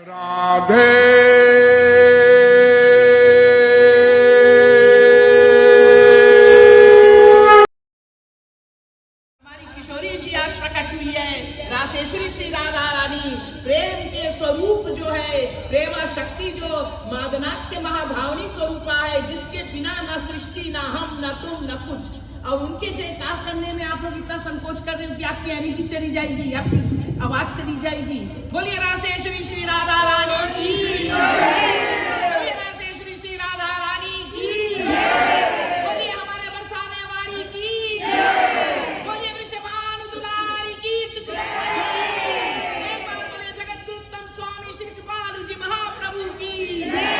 राधे हमारी किशोरी जी आज प्रकट हुई है। रासेश्वरी श्री राधा रानी प्रेम के स्वरूप जो है, प्रेमा शक्ति जो मादनाट्य महाभावनी स्वरूपा है, जिसके बिना न सृष्टि, न हम, न तुम, न कुछ। और उनके जयकार करने में आप लोग इतना संकोच कर रहे हो कि आपकी एनर्जी चली जाएगी, आपकी आवाज चली जाएगी। बोलिए रासेश्वरी श्री राधा रानी की जय। बोलिए रासेश्वरी श्री राधा रानी की जय। बोलिए हमारे बरसाने वाली की जय। बोलिए वृषभानु दुलारी कीर्ति कुमारी की। एक बार बोलिए जगद्गुरुतम स्वामी श्री कृपालु जी महाप्रभु की जय।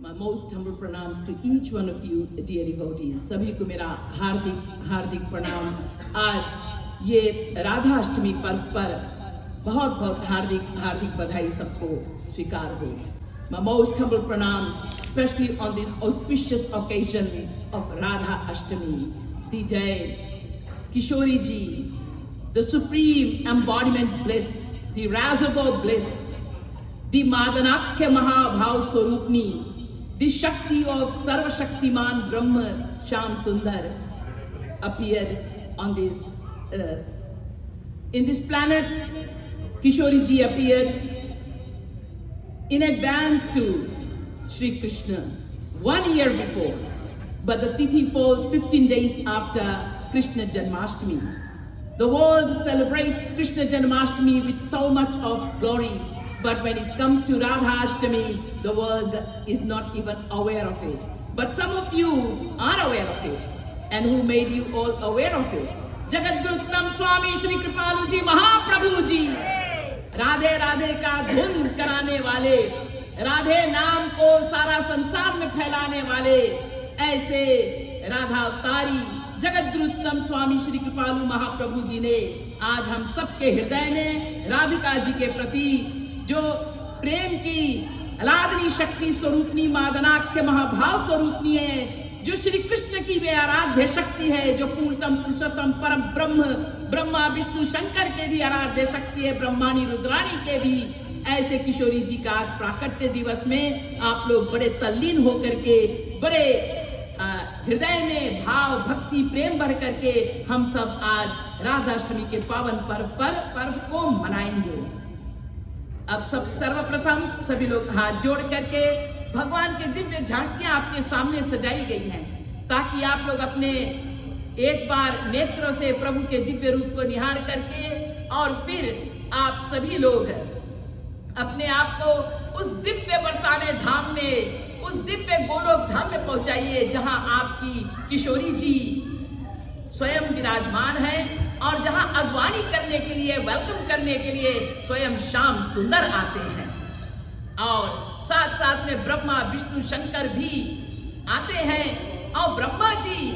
My most humble pranams to each one of you, dear devotees. सभी को मेरा हार्दिक हार्दिक प्रणाम। आज ये राधा अष्टमी पर्व पर बहुत बहुत हार्दिक हार्दिक बधाई सबको स्वीकार हो। My most humble pranams, especially on this auspicious occasion of Radha Ashtami, the day Kishori ji, the supreme embodiment bliss, the reservoir bliss, the Madanakya Mahabhav Swarupni, the Shakti of Sarva Shaktiman Brahma Sham Sundar appeared on this earth. In this planet, Kishori ji appeared in advance to Sri Krishna 1 year before, but the Tithi falls 15 days after Krishna Janmashtami. The world celebrates Krishna Janmashtami with so much of glory, but when it comes to Radha Ashtami, the world is not even aware of it. But some of you are aware of it. And who made you all aware of it? Jagadguruttam Swami Shri Kripalu ji Mahaprabhu ji. Radhe Radhe का धुन कराने वाले, राधे नाम को सारा संसार में फैलाने वाले ऐसे राधा अवतारी जगद्गुरुतम स्वामी श्री कृपालु महाप्रभु जी ने आज हम सबके हृदय में राधिका जी के प्रति जो प्रेम की अलादनी शक्ति स्वरूपनी मादनाक्य महाभाव स्वरूपनी है, जो श्री कृष्ण की वे आराध्य शक्ति है, जो पूर्णतम पुरुषोत्तम परम ब्रह्म ब्रह्मा विष्णु शंकर के भी आराध्य शक्ति है, ब्रह्मानी रुद्राणी के भी। ऐसे किशोरी जी का आज प्राकट्य दिवस में आप लोग बड़े तल्लीन होकर के, बड़े हृदय में भाव भक्ति प्रेम भर करके हम सब आज राधाष्टमी के पावन पर्व को मनाएंगे। अब सब सर्वप्रथम सभी लोग हाथ जोड़ करके भगवान के दिव्य झांकियां आपके सामने सजाई गई हैं, ताकि आप लोग अपने एक बार नेत्रों से प्रभु के दिव्य रूप को निहार करके और फिर आप सभी लोग अपने आप को उस दिव्य बरसाने धाम में, उस दिव्य गोलोक धाम में पहुंचाइए, जहां आपकी किशोरी जी स्वयं विराजमान है और जहां अगवानी करने के लिए, वेलकम करने के लिए स्वयं श्याम सुंदर आते हैं। और साथ साथ में ब्रह्मा विष्णु शंकर भी आते हैं। और ब्रह्मा जी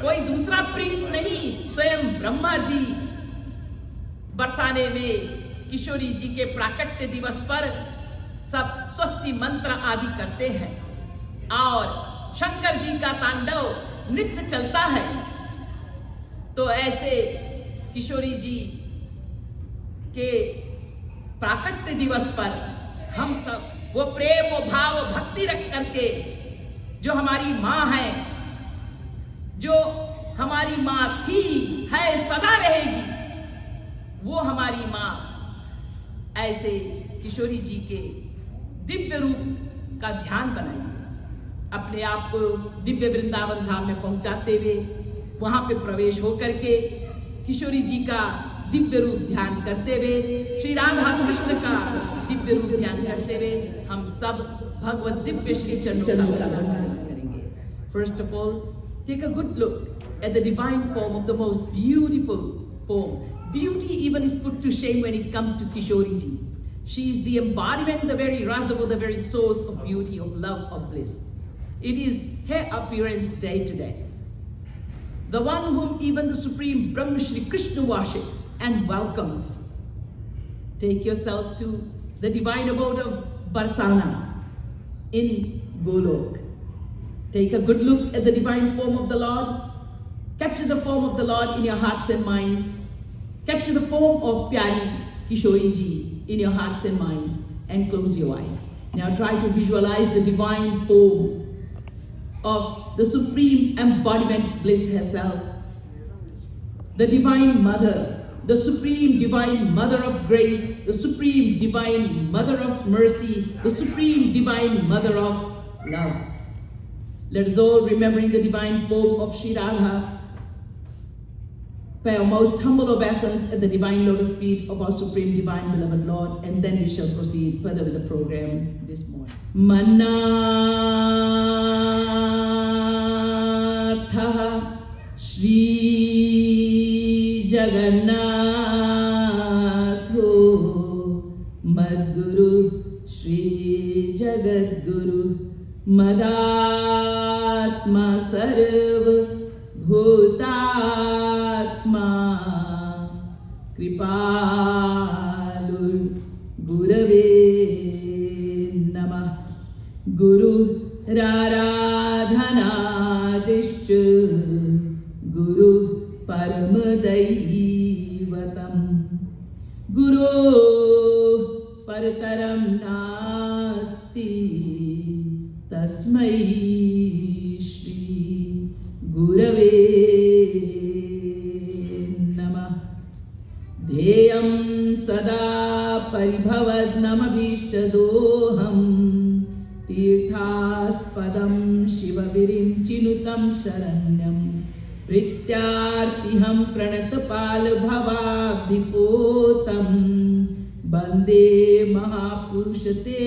कोई दूसरा प्रीस्ट नहीं, स्वयं ब्रह्मा जी बरसाने में किशोरी जी के प्राकट्य दिवस पर सब स्वस्ति मंत्र आदि करते हैं और शंकर जी का तांडव नृत्य चलता है। तो ऐसे किशोरी जी के प्राकट्य दिवस पर हम सब वो प्रेम, वो भाव, वो भक्ति रख करके, जो हमारी माँ है, जो हमारी माँ थी, है, सदा रहेगी, वो हमारी माँ ऐसे किशोरी जी के दिव्य रूप का ध्यान बनाइए। अपने आप को दिव्य वृंदावन धाम में पहुंचाते हुए वहां पे प्रवेश होकर के किशोरी जी का दिव्य रूप ध्यान करते हुए, श्री राधा कृष्ण का दिव्य रूप ध्यान करते हुए हम सब भगवत दिव्य श्री चरणों का दर्शन करेंगे। First of all, take a good look at the divine form of the most beautiful form. Beauty even is put to shame when it comes to Kishori ji. She is the embodiment, the very reservoir, the very source of beauty, of love, of bliss. It is her appearance day to day. The one whom even the Supreme Brahma Shri Krishna worships and welcomes. Take yourselves to the divine abode of Barsana in Golok. Take a good look at the divine form of the Lord. Capture the form of the Lord in your hearts and minds. Capture the form of Pyari Kishori Ji. in your hearts and minds and close your eyes. Now try to visualize the divine form of the Supreme Embodiment Bliss herself, the Divine Mother, the Supreme Divine Mother of Grace, the Supreme Divine Mother of Mercy, the Supreme Divine Mother of Love. Let us all, remembering the divine form of Sri Radha, pay our most humble obeisance at the divine lotus feet of our Supreme Divine Beloved Lord, and then we shall proceed further with the program this morning. Manatha Shri Jagannatho Madguru Shri Jagadguru Madatma Sarva Bhutatma Kripalur Gurave Namah. Guru Raradhanadishcha Guru Paramadaivatam Guru Parataram Nasti Tasmai Shri Gurave Namah. Dheyam Sada Paribhavadnamabhishtadoham Tirthaspadam Shivavirim Chinutam Sharanyam Prityartiham Pranatapal Bhavabdhipotam Bande Mahapurushate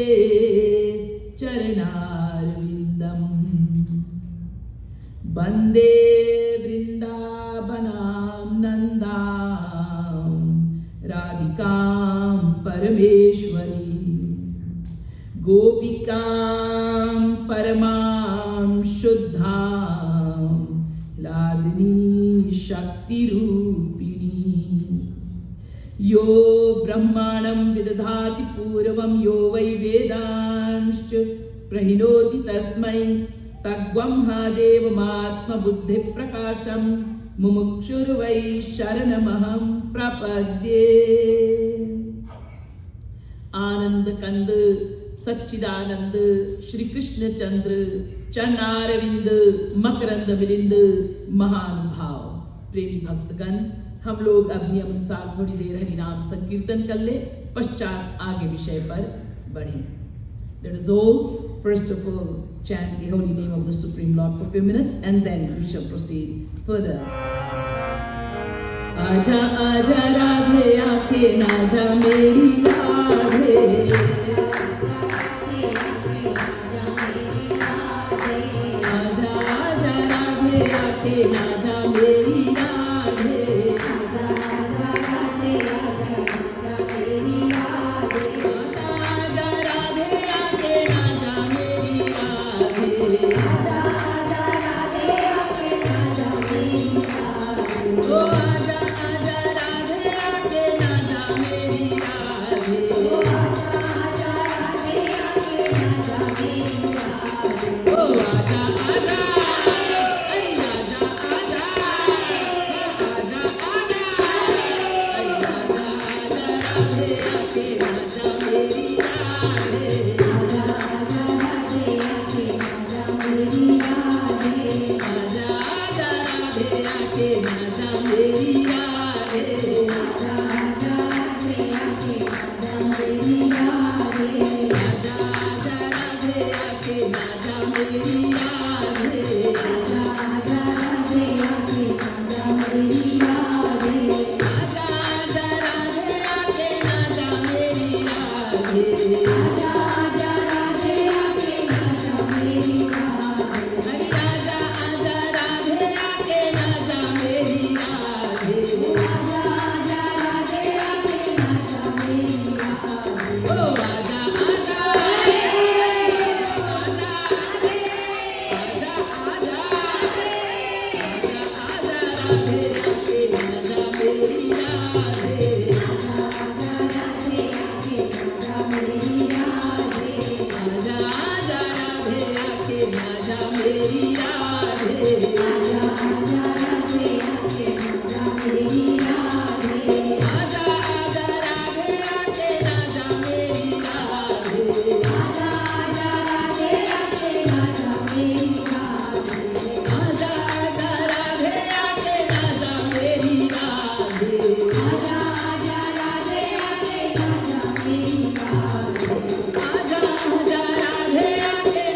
Charanarvindam Bande Vrindavanam Nandam Radhikam Parameshwari Gopikam Paramam Shuddham Ladini Shakti Rupini Yo Brahmanam Vidadhati Purvam Yo Vai Vedanscha Prahinoti Tasmai Tagvam Hadevamatma Buddhi Prakasham Mumukshurvai Sharanamaham Prapadye. Anand Kanda Satchidananda Shri Krishna Chandra Charnaravind Makaranda Vilind Mahanubhav. प्रेमी भक्तगण, हम लोग अपने अनुसार थोड़ी देर हरि नाम संकीर्तन कर ले, पश्चात आगे विषय पर बढ़ें. Let us all first of all chant the holy name of the Supreme Lord for a few minutes, and then we shall proceed further. आजा आजा राधे आके ना जा मेरी राधे. आजा आजा राधे आके ना जा मेरी राधे. आजा आजा राधे आजा मेरी राधे. आजा राधे आके ना जा मेरी राधे. आजा आजा राधे आके ना जा मेरी राधे. आजा आजा राधे आके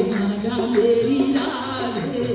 ना जा मेरी राधे।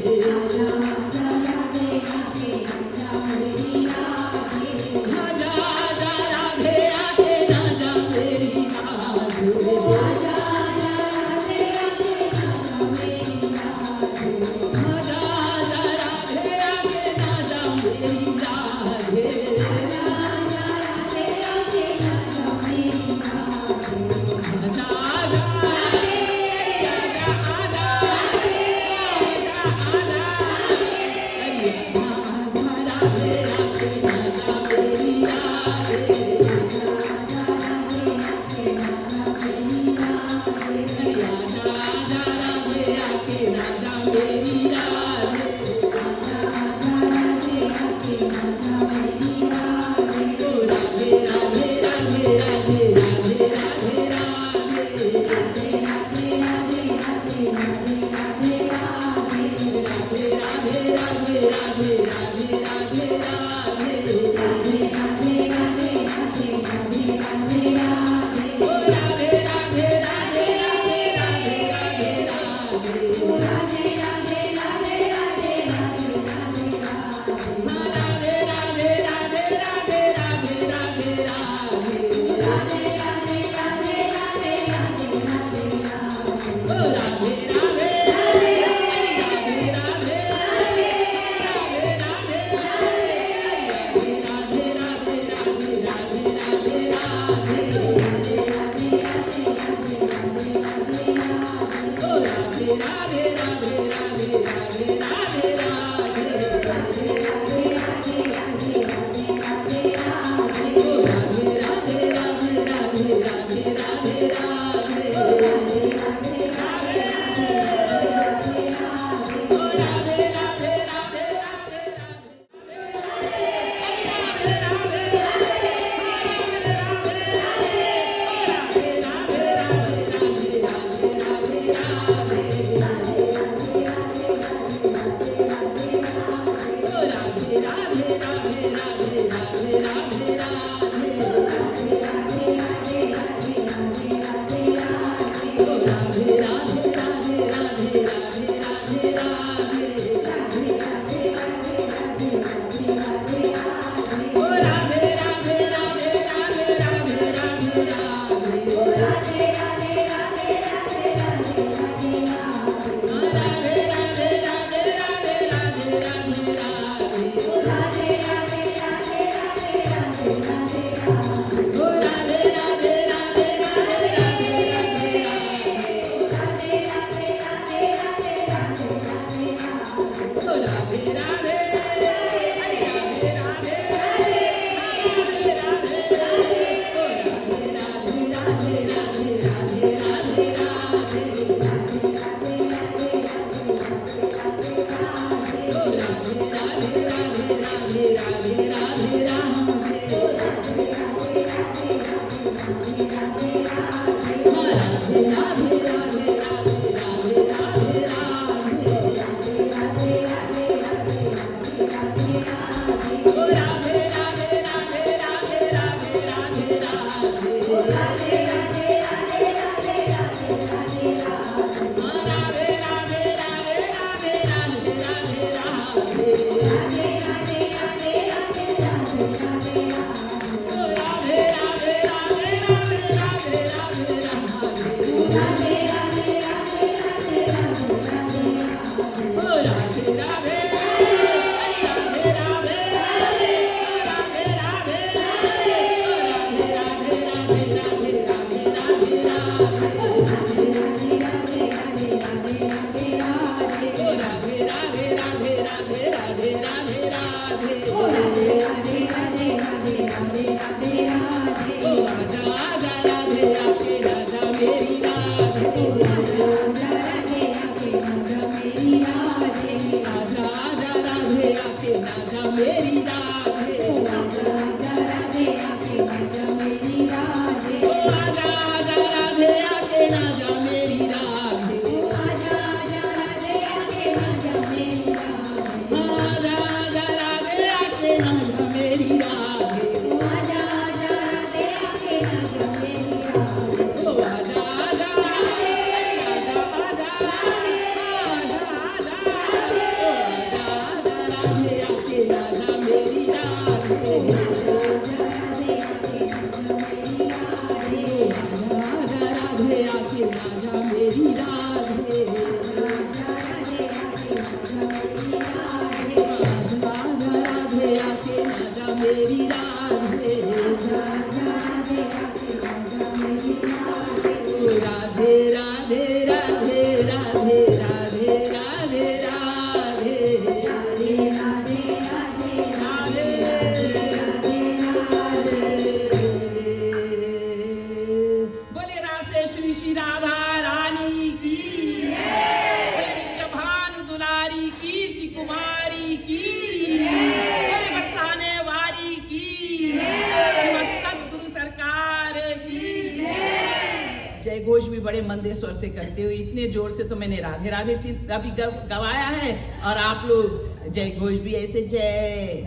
जय घोष भी बड़े मंदे स्वर से करते हुए, इतने जोर से तो मैंने राधे राधे का भी गवाया है, और आप लोग जय घोष भी ऐसे जय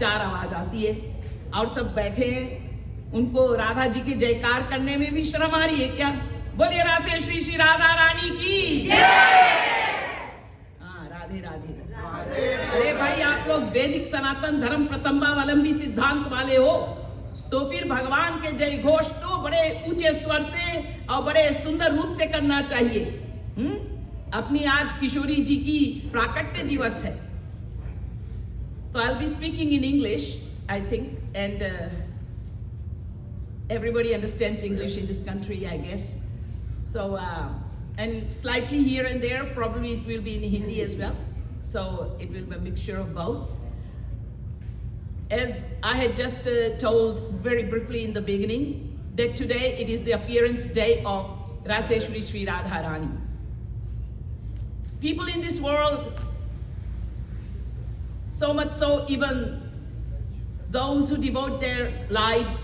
4 आवाज आती है, और सब बैठे उनको राधा जी की जयकार करने में भी शर्म आ रही है क्या? बोलिए राधे श्री राधा रानी की हाँ, राधे राधे। अरे भाई, आप लोग वैदिक सनातन धर्म प्रतंबावलंबी सिद्धांत वाले हो, तो फिर भगवान के जय घोष तो बड़े ऊंचे स्वर से और बड़े सुंदर रूप से करना चाहिए। अपनी आज किशोरी जी की प्राकट्य दिवस है, तो I will be speaking in English I think, and everybody understands English in this country, I guess. So, and slightly here and there, probably it will be in Hindi as well. So it will be a mixture of both. As I had just told very briefly in the beginning, that today it is the appearance day of Raseshwari Sri Radharani. People in this world, so much so even those who devote their lives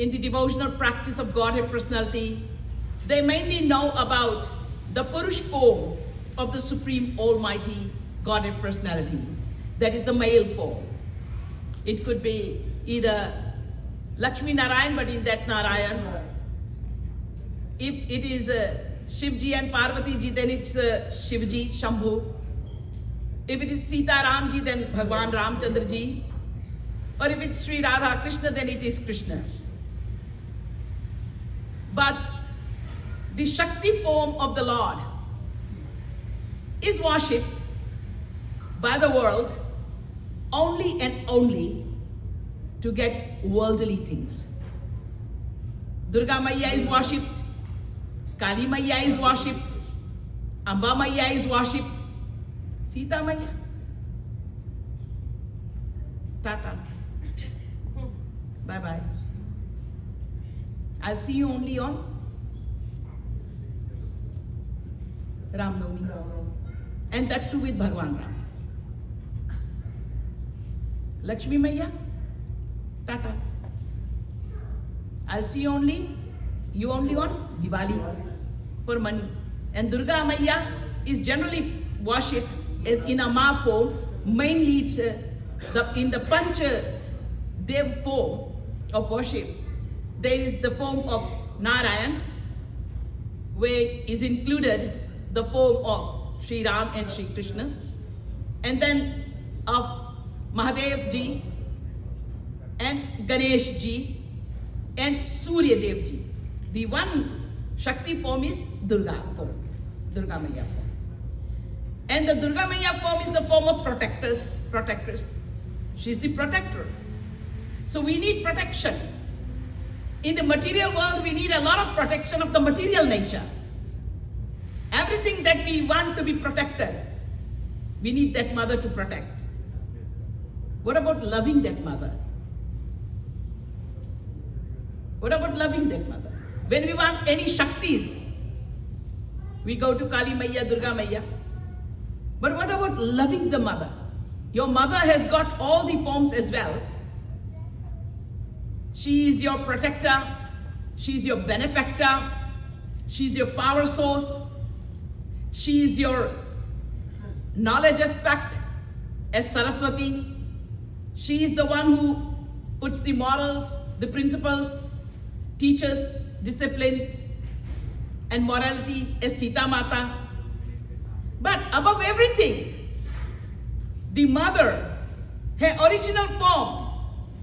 in the devotional practice of Godhead personality, they mainly know about the Purush form of the Supreme Almighty Godhead personality. That is the male form. It could be either Lakshmi Narayan, but in that Narayan. If it is Shivji and Parvati ji, then it's Shivji, Shambhu. If it is Sita Ram ji, then Bhagwan Ramchandra ji. Or if it's Sri Radha Krishna, then it is Krishna. But the Shakti form of the Lord is worshipped by the world only and only to get worldly things. Durga Maya is worshipped, Kali Maya is worshipped, Amba Maya is worshipped, Sita Maya. Tata. Bye bye. I'll see you only on Ram Navami, and that too with Bhagwan Ram. Lakshmi Maiya, Tata. I'll see you only on Diwali for money. And Durga Maiya is generally worshipped in a Ma form. Mainly it's in the Panch Dev form of worship. There is the form of Narayan, where is included the form of Sri Ram and Sri Krishna, and then of Mahadev ji and Ganesh ji and Surya Dev ji. The one Shakti form is Durga form, Durga Maiya form. And the Durga Maiya form is the form of protectors. She's the protector. So we need protection. In the material world, we need a lot of protection of the material nature. Everything that we want to be protected, we need that mother to protect. What about loving that mother? What about loving that mother? When we want any Shaktis, we go to Kali Maiya, Durga Maiya. But what about loving the mother? Your mother has got all the forms as well. She is your protector, she is your benefactor, she is your power source, she is your knowledge aspect as Saraswati. She is the one who puts the morals, the principles, teaches discipline and morality as Sita Mata. But above everything, the mother, her original form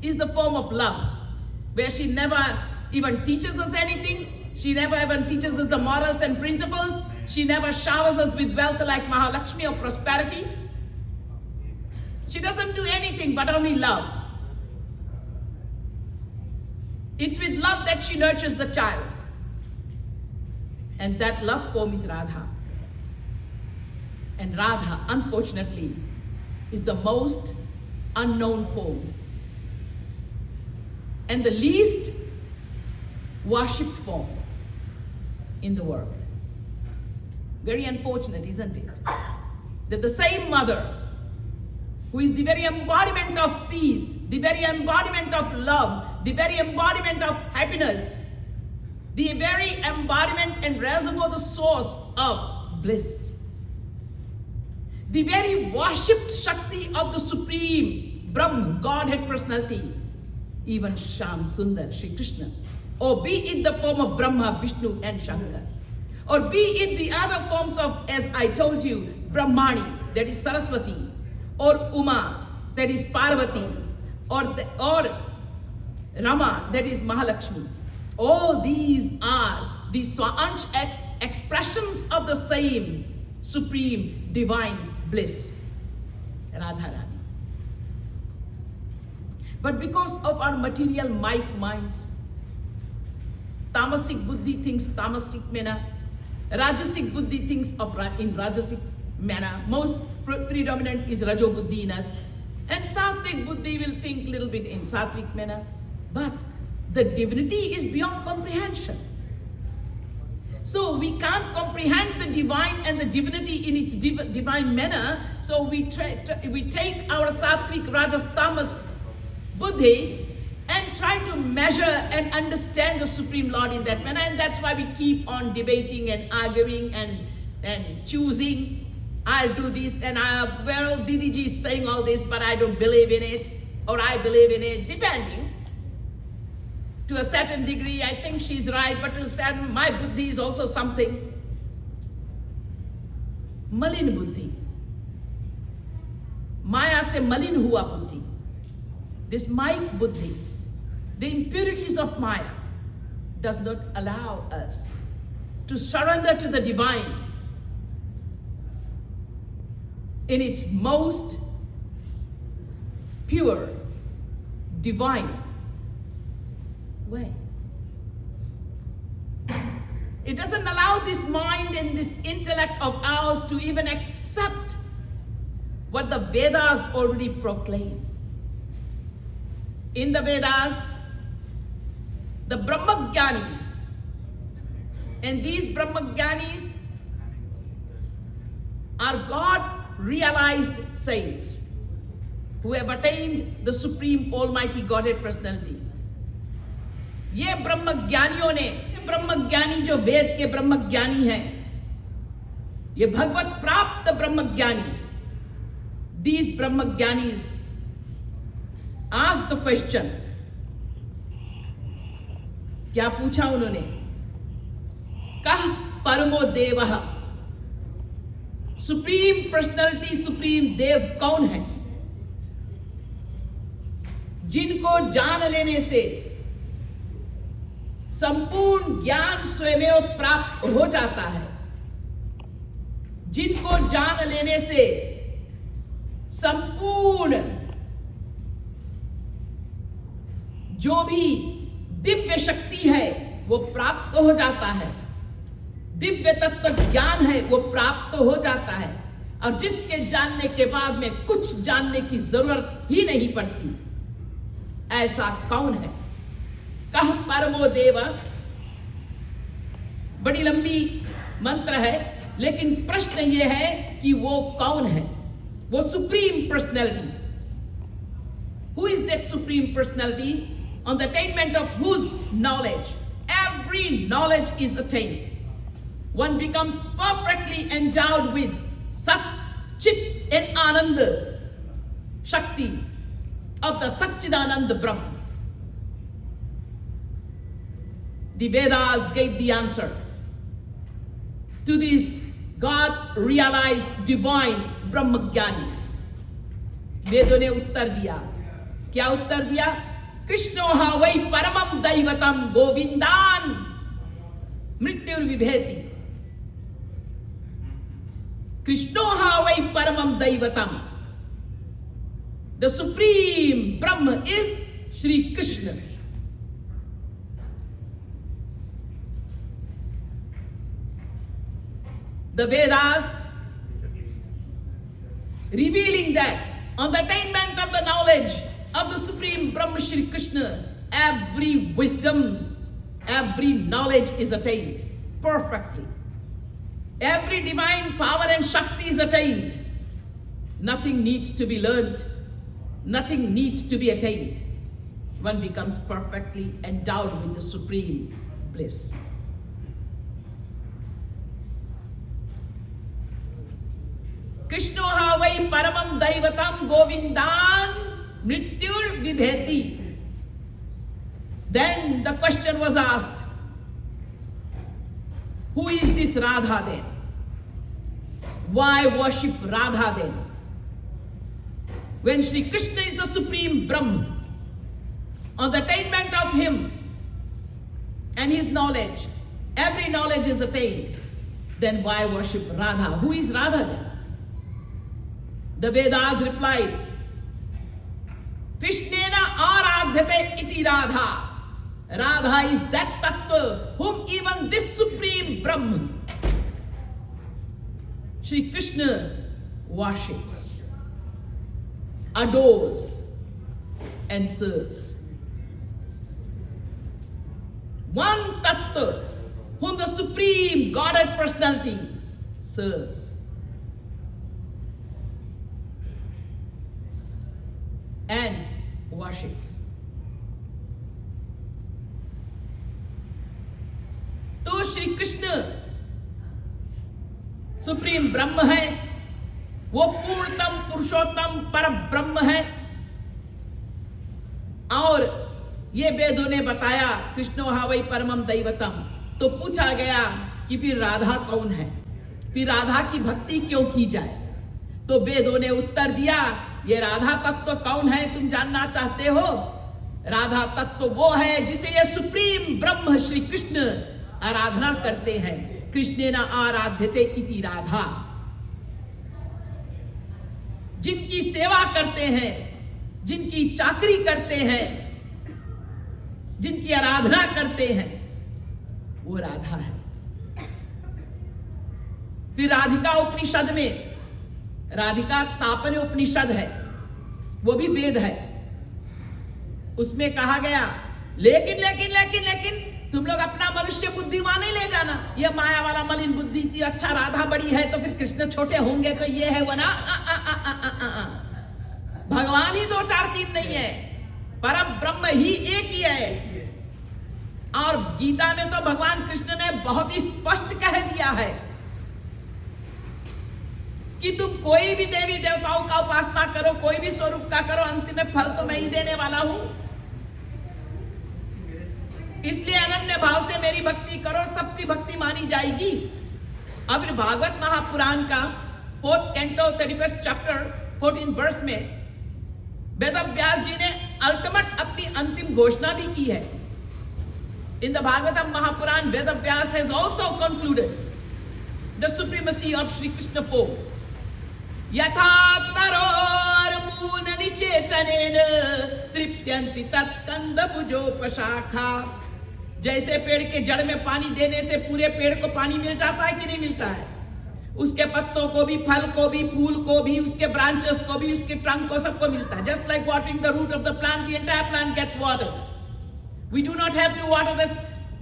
is the form of love, where she never even teaches us anything. She never even teaches us the morals and principles. She never showers us with wealth like Mahalakshmi or prosperity. She doesn't do anything but only love. It's with love that she nurtures the child. And that love form is Radha. And Radha, unfortunately, is the most unknown form and the least worshipped form in the world. Very unfortunate, isn't it? That the same mother, who is the very embodiment of peace, the very embodiment of love, the very embodiment of happiness, the very embodiment and reservoir, the source of bliss, the very worshipped Shakti of the Supreme Brahma, Godhead personality, even Sham Sundar, Sri Krishna, or be it the form of Brahma, Vishnu and Shankar, or be it the other forms of, as I told you, Brahmani, that is Saraswati, or Uma, that is Parvati, or Rama, that is Mahalakshmi. All these are the Swaansh expressions of the same supreme divine bliss, Radharani. But because of our material minds, tamasic buddhi thinks tamasic manner, rajasic buddhi thinks in rajasic manner. Most predominant is rajo buddhi in us, and sattvic buddhi will think little bit in sattvic manner. But the divinity is beyond comprehension. So we can't comprehend the divine and the divinity in its divine manner. So we take our sattvic, rajas, tamas buddhi and try to measure and understand the Supreme Lord in that manner. And that's why we keep on debating and arguing and choosing. I'll do this, and well, Didiji is saying all this, but I don't believe in it, or I believe in it, depending. To a certain degree, I think she's right, but to a certain, my buddhi is also something. Malin buddhi. Maya se malin hua buddhi. This Mike buddhi, the impurities of Maya, does not allow us to surrender to the divine in its most pure, divine way. It doesn't allow this mind and this intellect of ours to even accept what the Vedas already proclaim. In the Vedas, the Brahmagyanis, and these Brahmagyanis are God-realized saints. who have attained the supreme almighty Godhead personality. ये ब्रह्म ज्ञानियों ने, ब्रह्म ज्ञानी जो वेद के ब्रह्म ज्ञानी हैं, ये भगवत प्राप्त ब्रह्म ज्ञानी, these Brahma Giani's asked the question, क्या पूछा उन्होंने? कह परमो देवः, सुप्रीम पर्सनालिटी, सुप्रीम देव कौन है? जिनको जान लेने से संपूर्ण ज्ञान स्वयं प्राप्त हो जाता है, जिनको जान लेने से संपूर्ण जो भी दिव्य शक्ति है वो प्राप्त हो जाता है, दिव्य तत्व ज्ञान है वो प्राप्त हो जाता है, और जिसके जानने के बाद में कुछ जानने की जरूरत ही नहीं पड़ती, ऐसा कौन है? कह परमो देव, बड़ी लंबी मंत्र है, लेकिन प्रश्न यह है कि वो कौन है? वो supreme personality. Who is that supreme personality on the attainment of whose knowledge every knowledge is attained? One becomes perfectly endowed with Sat, Chit and Ananda Shaktis of the Satchidananda Brahma. The Vedas gave the answer to these God realized divine Brahmagyanis. वेदों ने उत्तर दिया. क्या उत्तर दिया? कृष्णो हा वै परमम दैवतम गोविंदान मृत्युर्विभेति. कृष्णो हा वै परमम दैवतम. The supreme Brahma is Shri Krishna. The Vedas revealing that on the attainment of the knowledge of the supreme Brahma Shri Krishna, every wisdom, every knowledge is attained perfectly. Every divine power and Shakti is attained. Nothing needs to be learned. Nothing needs to be attained. One becomes perfectly endowed with the supreme bliss. Krishno ha vai paramam daivatam govindan mrityur vibheti. Then the question was asked, who is this Radha then? Why worship Radha then? When Shri Krishna is the supreme Brahma, on the attainment of him and his knowledge, every knowledge is attained, then why worship Radha? Who is Radha then? The Vedas replied, Krishnena aradhyate iti Radha. Radha is that tattva whom even this supreme Brahma, Shri Krishna, worships, adores and serves. One tattva whom the supreme Godhead personality serves and worships. तो Shri Krishna supreme ब्रह्म है, वो पूर्णतम पुरुषोत्तम पर ब्रह्म है, और ये वेदों ने बताया कृष्णो हा वै परमम दैवतम. तो पूछा गया कि फिर राधा कौन है, फिर राधा की भक्ति क्यों की जाए? तो वेदों ने उत्तर दिया, ये राधा तत्व कौन है तुम जानना चाहते हो? राधा तत्व वो है जिसे ये सुप्रीम ब्रह्म श्री कृष्ण आराधना करते हैं. कृष्णेन आराध्यते इति राधा. जिनकी सेवा करते हैं, जिनकी चाकरी करते हैं, जिनकी आराधना करते हैं, वो राधा है. फिर राधिका उपनिषद में, राधिका तापन उपनिषद है, वो भी वेद है, उसमें कहा गया लेकिन लेकिन लेकिन लेकिन तुम लोग अपना मनुष्य बुद्धि वहां नहीं ले जाना, ये माया वाला मलिन बुद्धि थी. अच्छा राधा बड़ी है तो फिर कृष्ण छोटे होंगे तो ये है वो ना. भगवान ही तीन नहीं है, परम ब्रह्म ही एक ही है। और गीता में तो भगवान कृष्ण ने बहुत ही स्पष्ट कह दिया है कि तुम कोई भी देवी देवताओं का उपासना करो, कोई भी स्वरूप का करो, अंतिम में फल तो मैं ही देने वाला हूं। इसलिए अनन्य भाव से मेरी भक्ति करो, सबकी भक्ति मानी जाएगी। अब भागवत महापुराण का 4th canto 31st chapter 14 verse में वेद व्यास जी ने अल्टीमेट अपनी अंतिम घोषणा भी की है। In the Bhagavatam Mahapuran Veda Vyasa has also concluded the supremacy of Shri Krishna form. यथा तरोर मून निषेचनेन तृप्यन्ति तत्स्कंद भुजोपशाखा। जैसे पेड़ के जड़ में पानी देने से पूरे पेड़ को पानी मिल जाता है कि नहीं मिलता है, उसके पत्तों को भी, फल को भी, फूल को भी, उसके ब्रांचेस को भी, उसके ट्रंक को, सबको मिलता है। Just like watering the root of the plant, the entire plant gets watered. We do not have to water the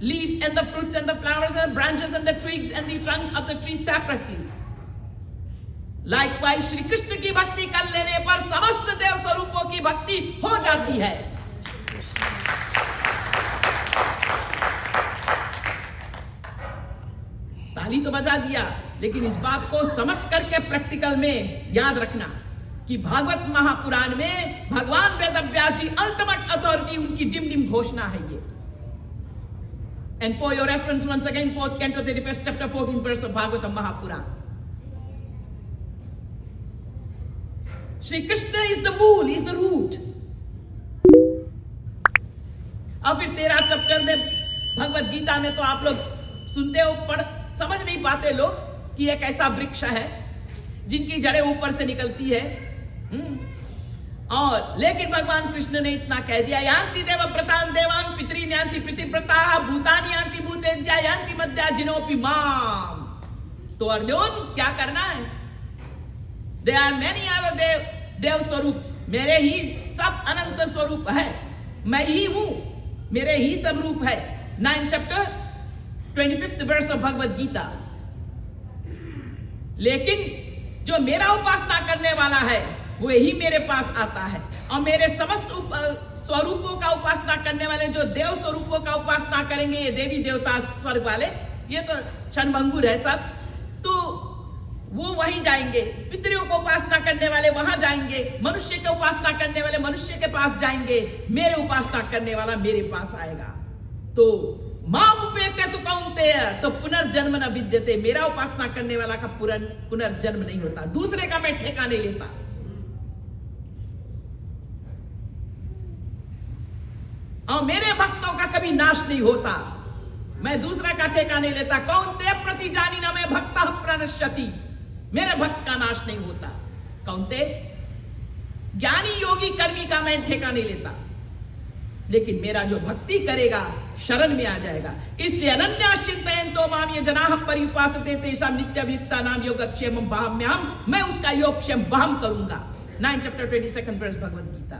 leaves and the fruits and the flowers and the branches and the twigs and the trunks of the tree separately. Likewise, Shri Krishna की भक्ति कर लेने पर समस्त देव स्वरूपों की भक्ति हो जाती है। ताली तो बजा दिया, लेकिन इस बात को समझ करके प्रैक्टिकल में याद रखना कि भागवत महापुराण में भगवान वेद व्यास जी अल्टीमेट अथॉरिटी, उनकी डिम डिम घोषणा है ये। And for your reference once again 4th canto 31st chapter 14 verse of Bhagavatam Mahapuran. Shri Krishna is the mool, is the root. अब फिर 13 चैप्टर में भगवत गीता में तो आप लोग सुनते हो, पढ़ समझ नहीं पाते लोग कि एक ऐसा वृक्ष है जिनकी जड़ें ऊपर से निकलती है। और लेकिन भगवान कृष्ण ने इतना कह दिया, यान्ति देव व्रतान देवान पितॄन यान्ति प्रीतिव्रता भूतानि यान्ति भूतेज्या यान्ति मद्या जिनोपि माम। तो अर्जुन क्या करना है? दे आर मेनी अदर देव स्वरूप, मेरे ही सब अनंत स्वरूप है, मैं ही हूं, मेरे ही सब रूप है। 9th chapter 25th verse of Bhagavad Gita. लेकिन जो मेरा उपासना करने वाला है वो ही मेरे पास आता है, और मेरे समस्त स्वरूपों का उपासना करने वाले जो देव स्वरूपों का उपासना करेंगे, ये देवी देवता स्वर्ग वाले, ये तो क्षणभंगुर है सब, तो वो वहीं जाएंगे। पितरों को उपासना करने वाले वहां जाएंगे, मनुष्य की उपासना करने वाले मनुष्य के पास जाएंगे, मेरे उपासना करने वाला मेरे पास आएगा। तो मां उपेत्य तो कौन्तेय, तो पुनर्जन्म न विद्यते, मेरा उपासना करने वाला का पुनर्जन्म नहीं होता, दूसरे का मैं ठेका नहीं लेता। और मेरे भक्तों का कभी नाश नहीं होता, मैं दूसरा का ठेका नहीं लेता। कौन्तेय प्रति जानी न मैं भक्ता प्रणश्यति, मेरे भक्त का नाश नहीं होता। कौन्तेय ज्ञानी योगी कर्मी का मैं ठेका नहीं लेता, लेकिन मेरा जो भक्ति करेगा शरण में आ जाएगा। इसलिए अनन्याश्चिन्तयन्तो माम ये जनाः पर्युपासते तेषां नित्यभियुक्तानां योगक्षेमं वहाम्यहम्, मैं उसका योगक्षेम वहम करूंगा। 9th chapter 22nd verse Bhagavad Gita.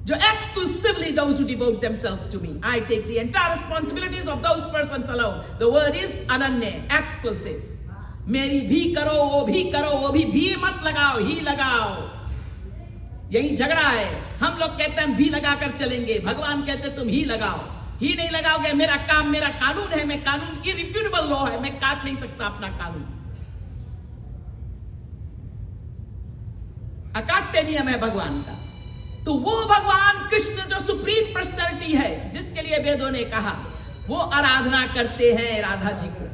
जो exclusively those who devote themselves to me, I take the entire responsibilities of those persons alone. The word is ananya, exclusive. मेरी भी करो, वो भी मत लगाओ, ही लगाओ। यही झगड़ा है। हम लोग कहते हैं भी लगाकर चलेंगे, भगवान कहते तुम ही लगाओ। ही नहीं लगाओगे, मेरा काम, मेरा कानून है, मैं कानून इरिफ्यूटेबल लॉ है, मैं काट नहीं सकता अपना कानून। अकाट्य नियम है भगवान का। तो वो भगवान कृष्ण जो सुप्रीम पर्सनैलिटी है, जिसके लिए वेदों ने कहा, वो आराधना करते हैं राधा जी को।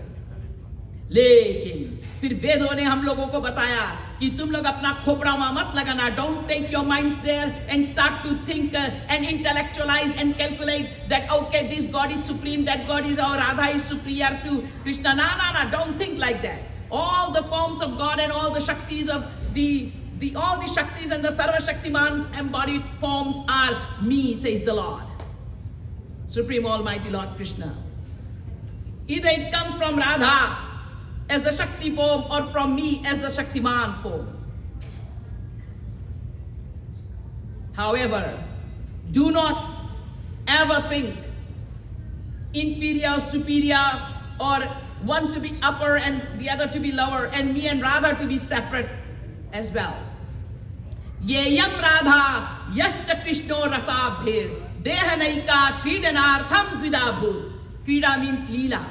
लेकिन फिर वेदों ने हम लोगों को बताया कि तुम लोग अपना खोपड़ा वहां मत लगाना। Don't take your minds there and start to think and intellectualise and calculate that okay this God is supreme, that God is और Radha is superior to Krishna. ना, don't think like that. All the forms of God and all the Shaktis of all the Shaktis and the Sarva Shaktiman embodied forms are me, says the Lord, Supreme Almighty Lord Krishna. Either it comes from Radha as the Shakti form or from me as the Shaktiman form. However, do not ever think inferior, superior, or one to be upper and the other to be lower, and me and Radha to be separate as well. ये यम राधा यश्च कृष्णो रसाभेर देह नैका क्रीडनार्थम द्विधाभूत. Krida means leela.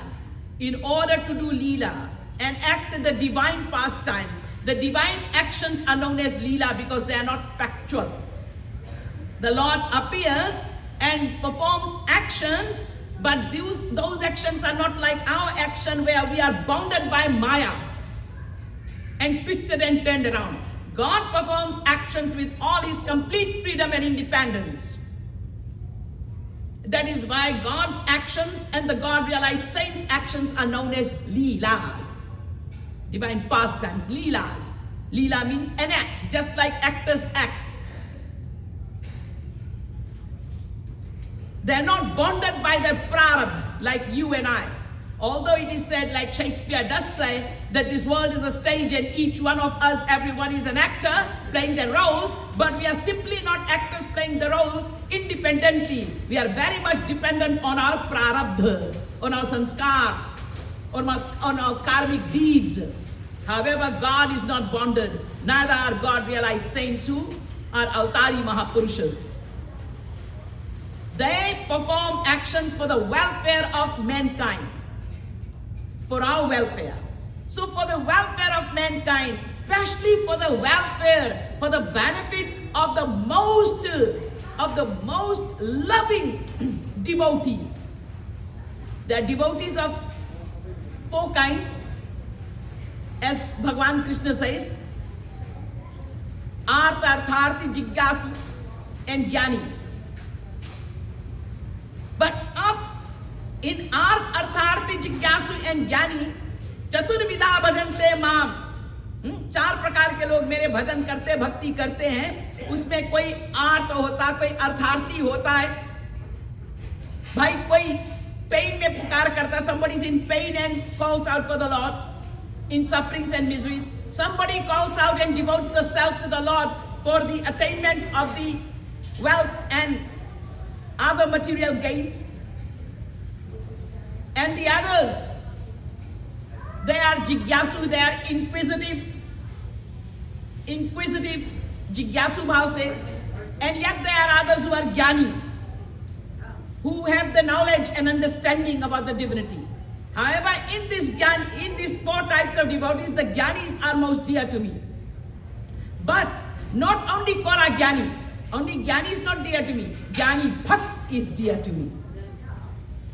In order to do leela and act the divine pastimes, the divine actions are known as leela because they are not factual. The Lord appears and performs actions, but those actions are not like our action where we are bounded by Maya and twisted and turned around. God performs actions with all his complete freedom and independence. That is why God's actions and the God-realized saints' actions are known as leelas. Divine pastimes, leelas. Leela means an act, just like actors act. They're not bonded by their prarabdha like you and I. Although it is said, like Shakespeare does say, that this world is a stage and each one of us, everyone is an actor playing their roles, but we are simply not actors playing the roles independently. We are very much dependent on our prarabdha, on our sanskars, on our karmic deeds. However, God is not bonded. Neither are God-realized saints who are Avatari Mahapurushas. They perform actions for the welfare of mankind, for our welfare. So for the welfare of mankind, especially for the welfare, for the benefit of the most loving devotees. There are devotees of four kinds, as Bhagavan Krishna says, Artha, Artharthi, Jigyasu, and Jnani. But in Artharthi, Jigyasu, and Jnani, Chaturvida bhajante maam. चार प्रकार के लोग मेरे भजन करते, भक्ति करते हैं. उसमें कोई आर्त होता, कोई अर्थार्थी होता है. भाई कोई पेन में पुकार करता, somebody is in pain and calls out for the Lord, in sufferings and miseries. Somebody calls out and devotes the self to the Lord for the attainment of the wealth and other material gains. And the others, they are jigyasu, they are inquisitive jigyasu bhav se. And yet there are others who are jnani, who have the knowledge and understanding about the divinity. However, in these four types of devotees, the jnanis are most dear to me. But not only Kora jnani, only jnani is not dear to me, jnani bhakt is dear to me.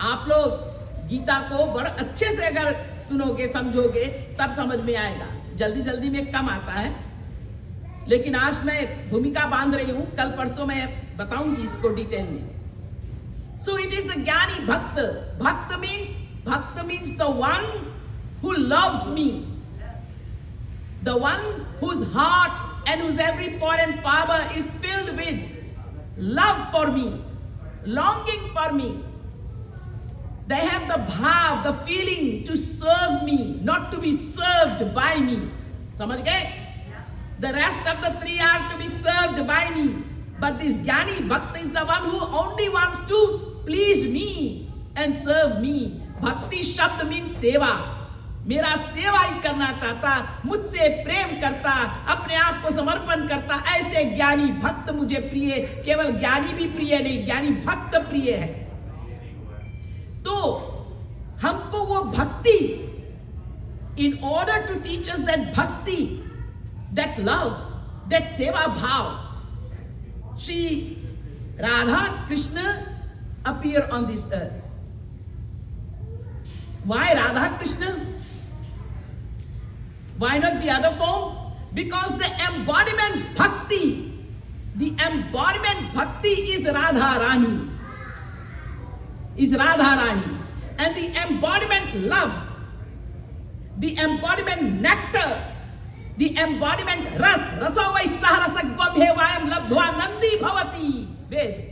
आप लोग गीता को बड़ा अच्छे से अगर सुनोगे, समझोगे, तब समझ में आएगा. जल्दी जल्दी में कम आता है, लेकिन आज मैं भूमिका बांध रही हूं, कल परसों मैं बताऊंगी इसको डिटेल में. So it is the jnani bhakt. Bhakt means the one who loves me, the one whose heart and whose every pore and fiber is filled with love for me, longing for me. They have the bhav, the feeling to serve me, not to be served by me. Samajh gaye? The rest of the three are to be served by me. But this jnani bhakt is the one who only wants to please me and serve me. Bhakti shabd means seva. मेरा सेवा ही करना चाहता, मुझसे प्रेम करता, अपने आप को समर्पण करता, ऐसे ज्ञानी भक्त मुझे प्रिय. केवल ज्ञानी भी प्रिय नहीं, ज्ञानी भक्त प्रिय है. तो हमको वो भक्ति, in order to teach us that bhakti, that love, that seva bhav, Shri Radha Krishna appear on this earth. Why Radha Krishna? Why not the other forms? Because the embodiment bhakti is Radha Rani. And the embodiment love, the embodiment nectar, the embodiment rasa vai saharasagvam he vayam labdhva nandi bhavati. Ved.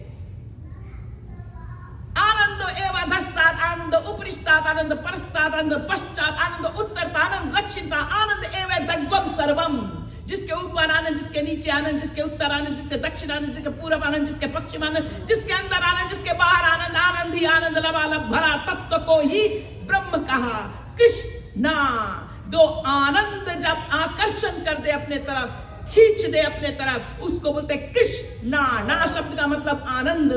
Ananda eva dhastat, ananda uprishtat, ananda parastat, ananda paschat, ananda uttartat, ananda lakshita, ananda eva dagvam sarvam. जिसके ऊपर आनंद, जिसके नीचे आनंद, जिसके उत्तर आनंद, जिसके दक्षिण आनंद, जिसके पूरब आनंद, जिसके पश्चिम आनंद, जिसके अंदर आनंद, जिसके बाहर आनंद, आनंद ही आनंद लबालब भरा तत्व को ही ब्रह्म कहा कृष्णा. दो आनंद जब आकर्षण कर दे अपने तरफ, खींच दे अपने तरफ, उसको बोलते कृष्णा। ना शब्द का मतलब आनंद,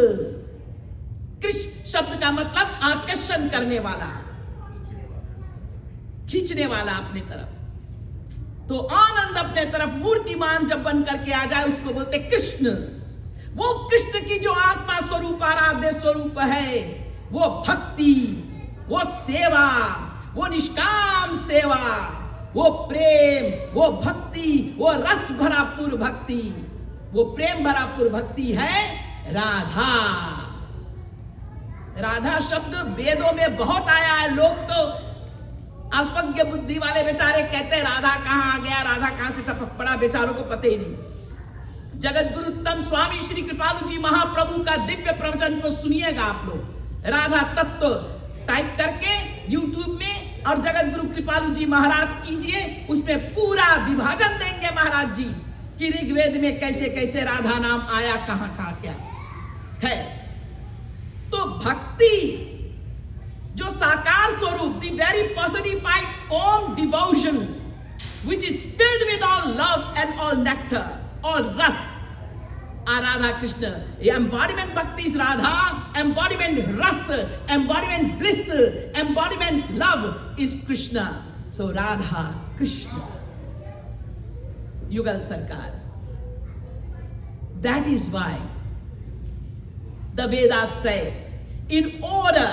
कृष्ण शब्द का मतलब आकर्षण करने वाला, खींचने वाला अपने तरफ। तो आनंद अपने तरफ मूर्तिमान जब बन करके आ जाए उसको बोलते कृष्ण। वो कृष्ण की जो आत्मा स्वरूप आराध्य स्वरूप है, वो भक्ति, वो सेवा, वो निष्काम सेवा, वो प्रेम, वो भक्ति, वो रस भरापुर भक्ति, वो प्रेम भरापुर भक्ति है राधा। राधा शब्द वेदों में बहुत आया है। लोग तो अल्पज्ञ बुद्धि वाले बेचारे कहते हैं राधा कहां आ गया, राधा कहां से टपक पड़ा, बेचारों को पता ही नहीं। जगत गुरु उत्तम स्वामी श्री कृपालु जी महाप्रभु का दिव्य प्रवचन को सुनिएगा आप लोग, राधा तत्व टाइप करके यूट्यूब में, और जगत गुरु कृपालु जी महाराज कीजिए, उसमें पूरा विभाजन देंगे महाराज जी कि ऋग्वेद में कैसे कैसे राधा नाम आया, कहां कहां क्या है। तो भक्ति जो साकार स्वरूप, द वेरी पर्सनिफाइड ओम devotion which is filled with all love and all nectar, all ras, are Radha Krishna. Embodiment bhakti is Radha, embodiment ras, embodiment bliss, embodiment love is Krishna. So Radha Krishna, Yugal Sarkar. That is why the Vedas say, in order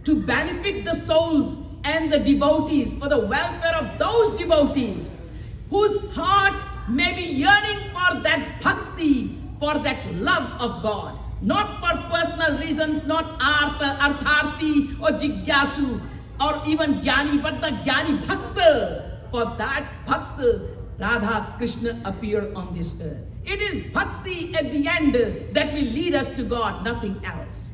to benefit the souls and the devotees, for the welfare of those devotees whose heart may be yearning for that bhakti, for that love of God, not for personal reasons, not artharthi or jigyasu or even jnani, but the jnani bhakta. For that bhakta, Radha Krishna appeared on this earth. It is bhakti at the end that will lead us to God, nothing else.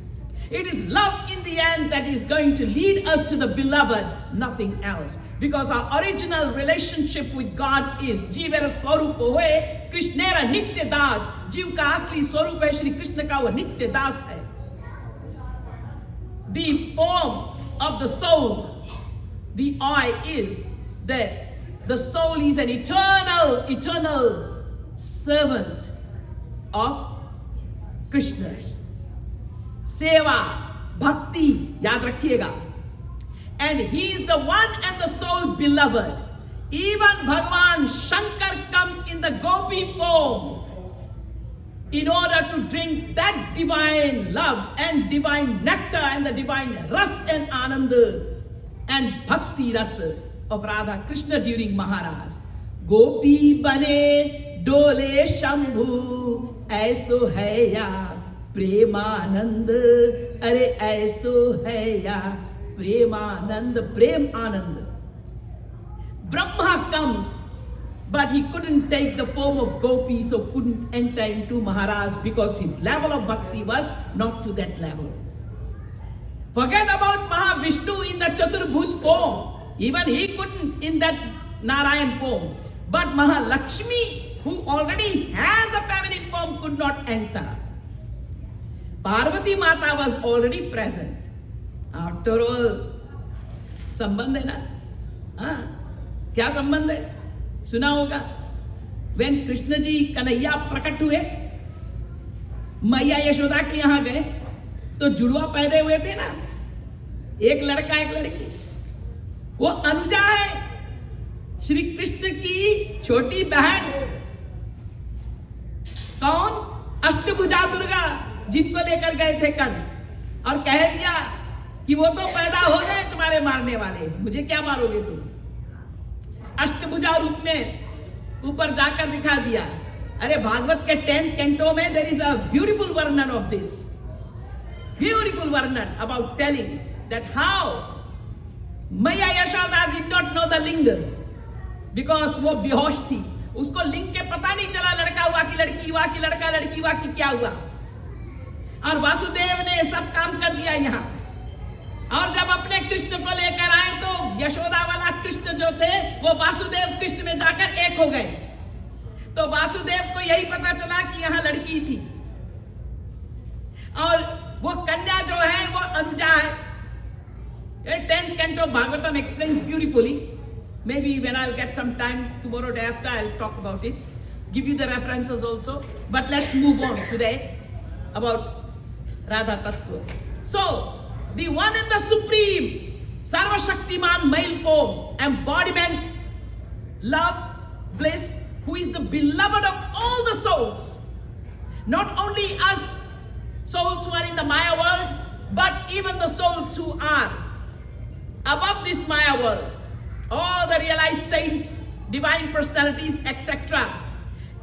It is love in the end that is going to lead us to the beloved, nothing else. Because our original relationship with God is जीवेर स्वरूप हुए कृष्णेरा नित्य दास। जीव का असली स्वरूप है श्री कृष्ण का, वो नित्य दास है। The form of the soul, the I, is that the soul is an eternal servant of Krishna. सेवा, भक्ति, याद रखिएगा। And he is the one and the sole beloved. Even Bhagavan Shankar comes in the gopi form in order to drink that divine love and divine nectar and the divine ras and ananda and bhakti ras of Radha Krishna during Maharaj. Gopi bane dole shambhu ऐसो है या प्रेमानंद, अरे ऐसो है या प्रेमानंद, प्रेम आनंद। Brahma comes, but he couldn't take the form of gopi, so couldn't enter into Maharaj because his level of bhakti was not to that level. Forget about Mahavishnu in the Chaturbhuj form, even he couldn't in that Narayan form. But Mahalakshmi, who already has a feminine form, could not enter. Parvati माता was already present. After all, संबंध है ना? हाँ, क्या संबंध है? सुना होगा। When कृष्ण जी कन्हैया प्रकट हुए, मैया यशोदा के यहाँ गए, तो जुड़वा पैदा हुए थे ना, एक लड़का एक लड़की। वो अनुजा है, श्री कृष्ण की छोटी बहन। कौन? अष्टभुजा दुर्गा, जिनको लेकर गए थे कंस, और कह दिया कि वो तो पैदा हो गए तुम्हारे मारने वाले, मुझे क्या मारोगे तुम। अष्टभुजा रूप में ऊपर जाकर दिखा दिया। अरे भागवत के 10th कैंटो में देयर इज अ ब्यूटीफुल वर्णन ऑफ दिस, ब्यूटीफुल वर्णन अबाउट टेलिंग दैट हाउ मैया Yashoda did not know the लिंग, बिकॉज वो बेहोश थी, उसको लिंग के पता नहीं चला, लड़का हुआ कि लड़की हुआ कि लड़का लड़की हुआ कि क्या हुआ। और वासुदेव ने सब काम कर दिया यहाँ। और जब अपने कृष्ण को लेकर आए तो यशोदा वाला कृष्ण जो थे वो वासुदेव कृष्ण में जाकर एक हो गए। तो वासुदेव को यही पता चला कि यहाँ लड़की थी, और वो कन्या जो है वो अनुजा है। 10th canto Bhagavatam explains beautifully. Maybe when I'll get some time tomorrow day after I'll talk about it. give you the references also. But let's move on today about Radha Tattva. So, the one and the supreme, Sarva Shaktiman male form, embodiment, love, bliss, who is the beloved of all the souls. Not only us, souls who are in the Maya world, but even the souls who are above this Maya world. All the realized saints, divine personalities, etc.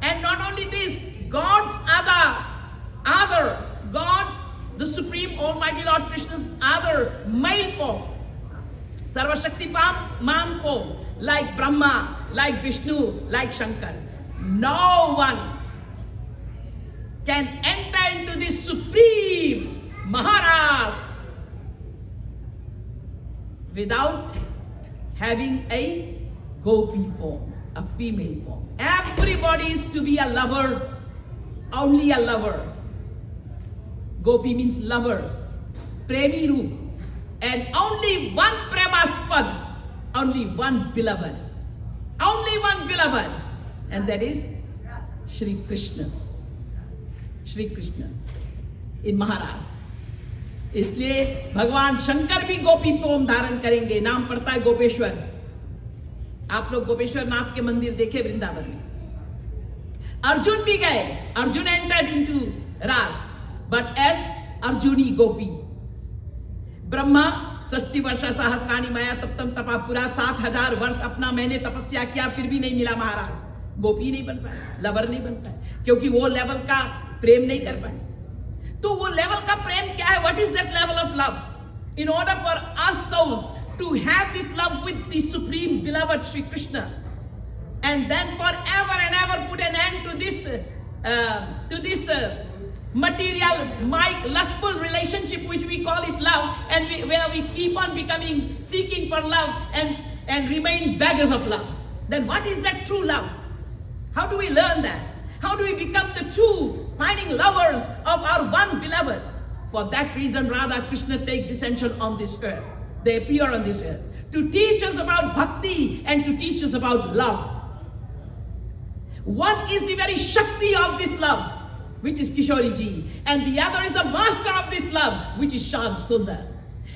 And not only this, God's other God's, the Supreme Almighty Lord Krishna's other male form, Sarva Shaktiman form, like Brahma, like Vishnu, like Shankar. No one can enter into this Supreme Maharaj without having a gopi form, a female form. Everybody is to be a lover, only a lover. Gopi means lover, premi roop, and only one premaspad, only one beloved, and that is Shri Krishna in Maharaj. इसलिए भगवान शंकर भी गोपी form धारण करेंगे. नाम पड़ता है गोपेश्वर. आप लोग गोपेश्वर नाथ के मंदिर देखे वृंदावन में. अर्जुन भी गए. अर्जुन एंटर्ड इनटू रास, बट एज अर्जुनी गोपी. ब्रह्मा 60 वर्ष सहस्राणी माया तप्तम तपा, पूरा 7000 वर्ष अपना मैंने तपस्या किया, फिर भी नहीं मिला महाराज. गोपी नहीं बन पाए, लवर नहीं बन पाए, क्योंकि वो लेवल का प्रेम नहीं कर पाए. तो वो लेवल का प्रेम क्या है? What is that level of love? In order for us souls to have this love with the supreme beloved Shri Krishna, and then forever and ever put an end to this material, lustful relationship which we call it love, and where we keep on seeking for love and remain beggars of love. Then what is that true love? How do we learn that? How do we become the true finding lovers of our one beloved? For that reason, Radha Krishna take descension on this earth. They appear on this earth to teach us about bhakti and to teach us about love. One is the very Shakti of this love, which is Kishori Ji, and the other is the master of this love, which is Shyam Sundar.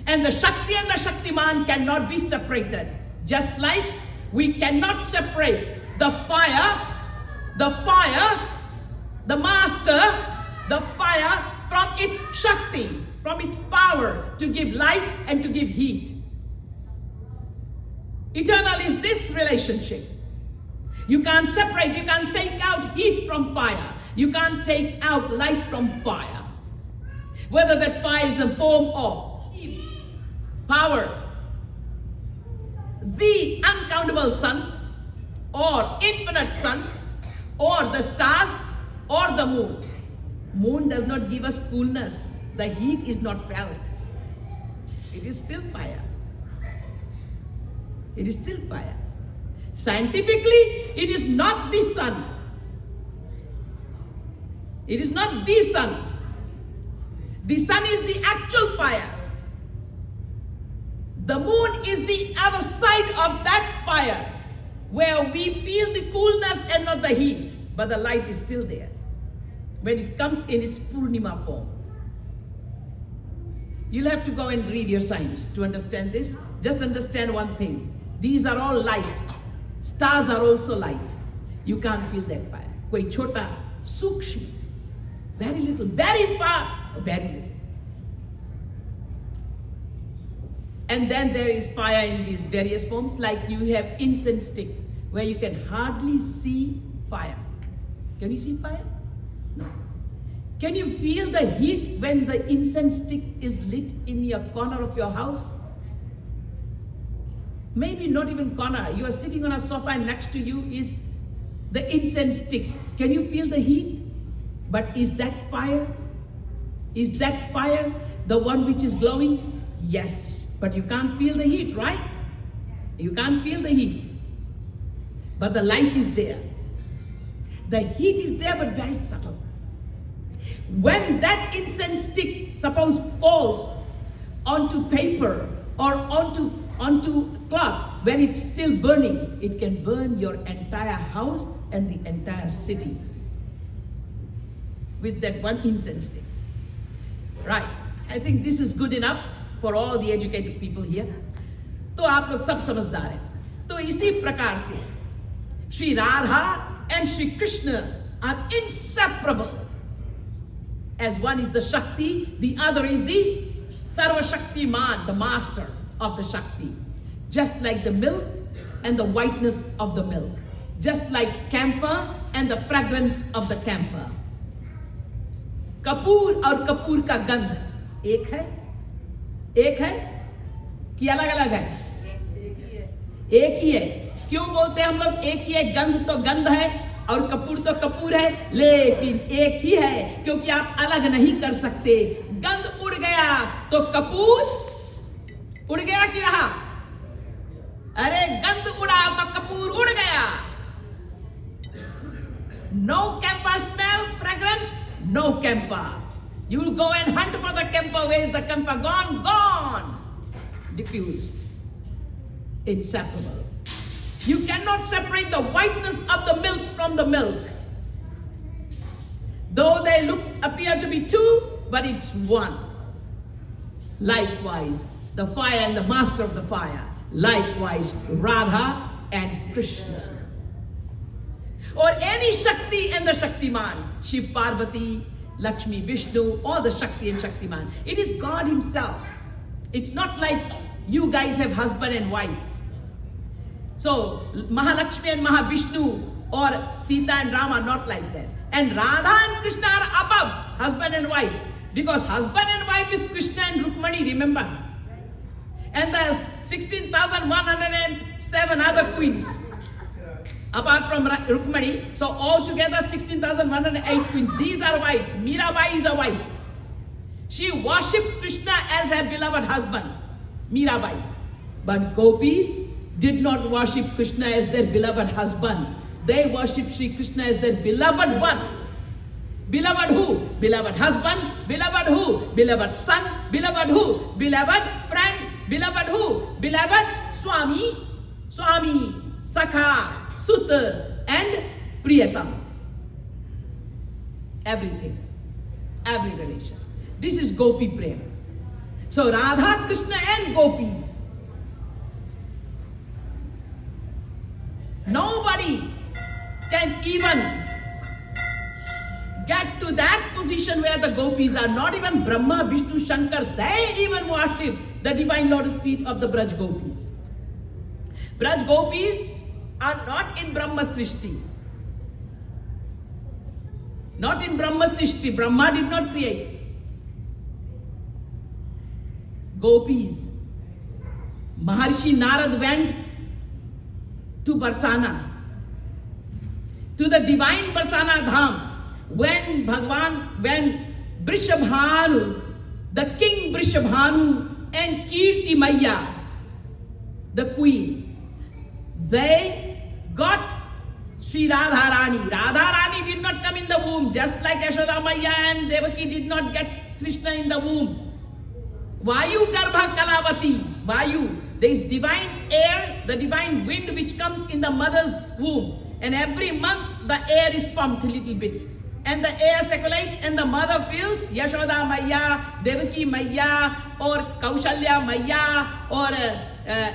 And the Shakti and the Shaktiman cannot be separated. Just like we cannot separate the master, the fire from its Shakti, from its power to give light and to give heat. Eternal is this relationship. You can't separate, you can't take out heat from fire. You can't take out light from fire. Whether that fire is the form of power, the uncountable suns, or infinite sun, or the stars, or the moon. Moon does not give us coolness. The heat is not felt. It is still fire. It is still fire. Scientifically, it is not the sun. It is not the sun. The sun is the actual fire. The moon is the other side of that fire, where we feel the coolness and not the heat, but the light is still there when it comes in its Purnima form. You'll have to go and read your science to understand this. Just understand one thing. These are all light. Stars are also light. You can't feel that fire. Koi chota, sukshma, very little, very far, very little. And then there is fire in these various forms, like you have incense stick, where you can hardly see fire. Can you see fire? No. Can you feel the heat when the incense stick is lit in your corner of your house? Maybe not even corner. You are sitting on a sofa and next to you is the incense stick. Can you feel the heat? But is that fire? Is that fire the one which is glowing? Yes, but you can't feel the heat, right? You can't feel the heat. But the light is there. The heat is there, but very subtle. When that incense stick, suppose, falls onto paper or onto cloth, when it's still burning, it can burn your entire house and the entire city with that one incense stick. Right. I think this is good enough for all the educated people here. तो आप लोग सब समझदार हैं. तो इसी प्रकार से Shri Radha and Shri Krishna are inseparable. As one is the Shakti, the other is the Sarva Shaktiman, the master of the Shakti. Just like the milk and the whiteness of the milk. Just like camphor and the fragrance of the camphor. Kapoor और कपूर का गंध एक है कि अलग अलग है? एक ही है. क्यों बोलते हैं हम लोग एक ही है? गंध तो गंध है और कपूर तो कपूर है, लेकिन एक ही है क्योंकि आप अलग नहीं कर सकते. गंध उड़ गया तो कपूर उड़ गया कि रहा? अरे गंध उड़ा तो कपूर उड़ गया. No camphor smell, fragrance, no camphor. You will go and hunt for the camphor. Where is the camphor? Gone, gone. Diffused. Inseparable. You cannot separate the whiteness of the milk from the milk. Though they appear to be two, but it's one. Likewise, the fire and the master of the fire. Likewise, Radha and Krishna. Or any Shakti and the Shaktiman. Shiv, Parvati, Lakshmi, Vishnu, all the Shakti and Shaktiman. It is God himself. It's not like you guys have husband and wives. So, Mahalakshmi and Mahavishnu or Sita and Rama are not like that. And Radha and Krishna are above husband and wife. Because husband and wife is Krishna and Rukmani, remember? And there's 16,107 other queens. Apart from Rukmani, so altogether 16,108 queens. These are wives. Mirabai is a wife. She worshipped Krishna as her beloved husband, Mirabai. But gopis did not worship Krishna as their beloved husband. They worshipped Sri Krishna as their beloved one. Beloved who? Beloved husband. Beloved who? Beloved son. Beloved who? Beloved friend. Beloved who? Beloved Swami. Swami, Sakha, Sutta and Priyatam. Everything. Every relation. This is Gopi Prem. So Radha, Krishna and gopis. Nobody can even get to that position where the gopis are. Not even Brahma, Vishnu, Shankar. They even worship the divine lotus feet of the Braj gopis. Braj gopis are not in Brahma Srishti. Not in Brahma Srishti. Brahma did not create. Gopis. Maharshi Narad went to Barsana, to the divine Barsana Dham, when Vrishabhanu, the king Vrishabhanu and Kirti Maya, the queen, they got Sri Radha Rani. Radha Rani did not come in the womb, just like Yashoda Maya and Devaki did not get Krishna in the womb. Vayu Garbha Kalavati, Vayu. There is divine air, the divine wind which comes in the mother's womb. And every month the air is pumped a little bit. And the air circulates and the mother feels Yashoda Maya, Devaki Maya, or Kaushalya Maya, or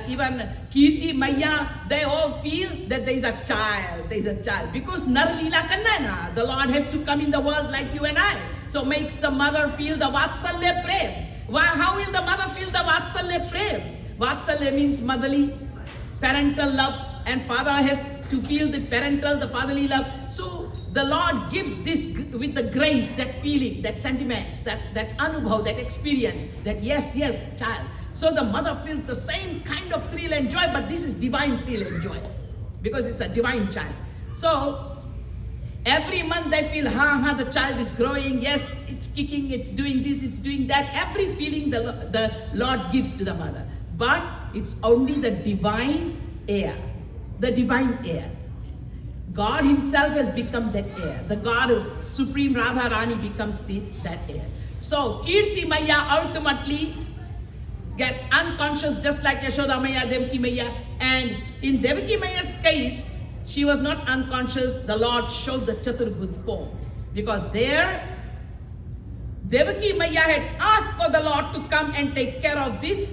even Kirti Maya. They all feel that there is a child. There is a child. Because Nar Leela Kannana, the Lord has to come in the world like you and I. So makes the mother feel the Vatsalya Prem. How will the mother feel the Vatsalya Prem? Vatsalya means motherly, parental love, and father has to feel the parental, the fatherly love. So the Lord gives this with the grace, that feeling, that sentiments, that anubhav, that experience, that yes, child. So the mother feels the same kind of thrill and joy, but this is divine thrill and joy because it's a divine child. So every month they feel, the child is growing, yes, it's kicking, it's doing this, it's doing that. Every feeling the Lord gives to the mother. But it's only the divine air. The divine air. God himself has become that air. The goddess, Supreme Radha Rani becomes that air. So Kirti Maya ultimately gets unconscious just like Yashoda Maya, Devaki Maya. And in Devaki Maya's case, she was not unconscious. The Lord showed the Chaturbhuj form. Because there, Devaki Maya had asked for the Lord to come and take care of this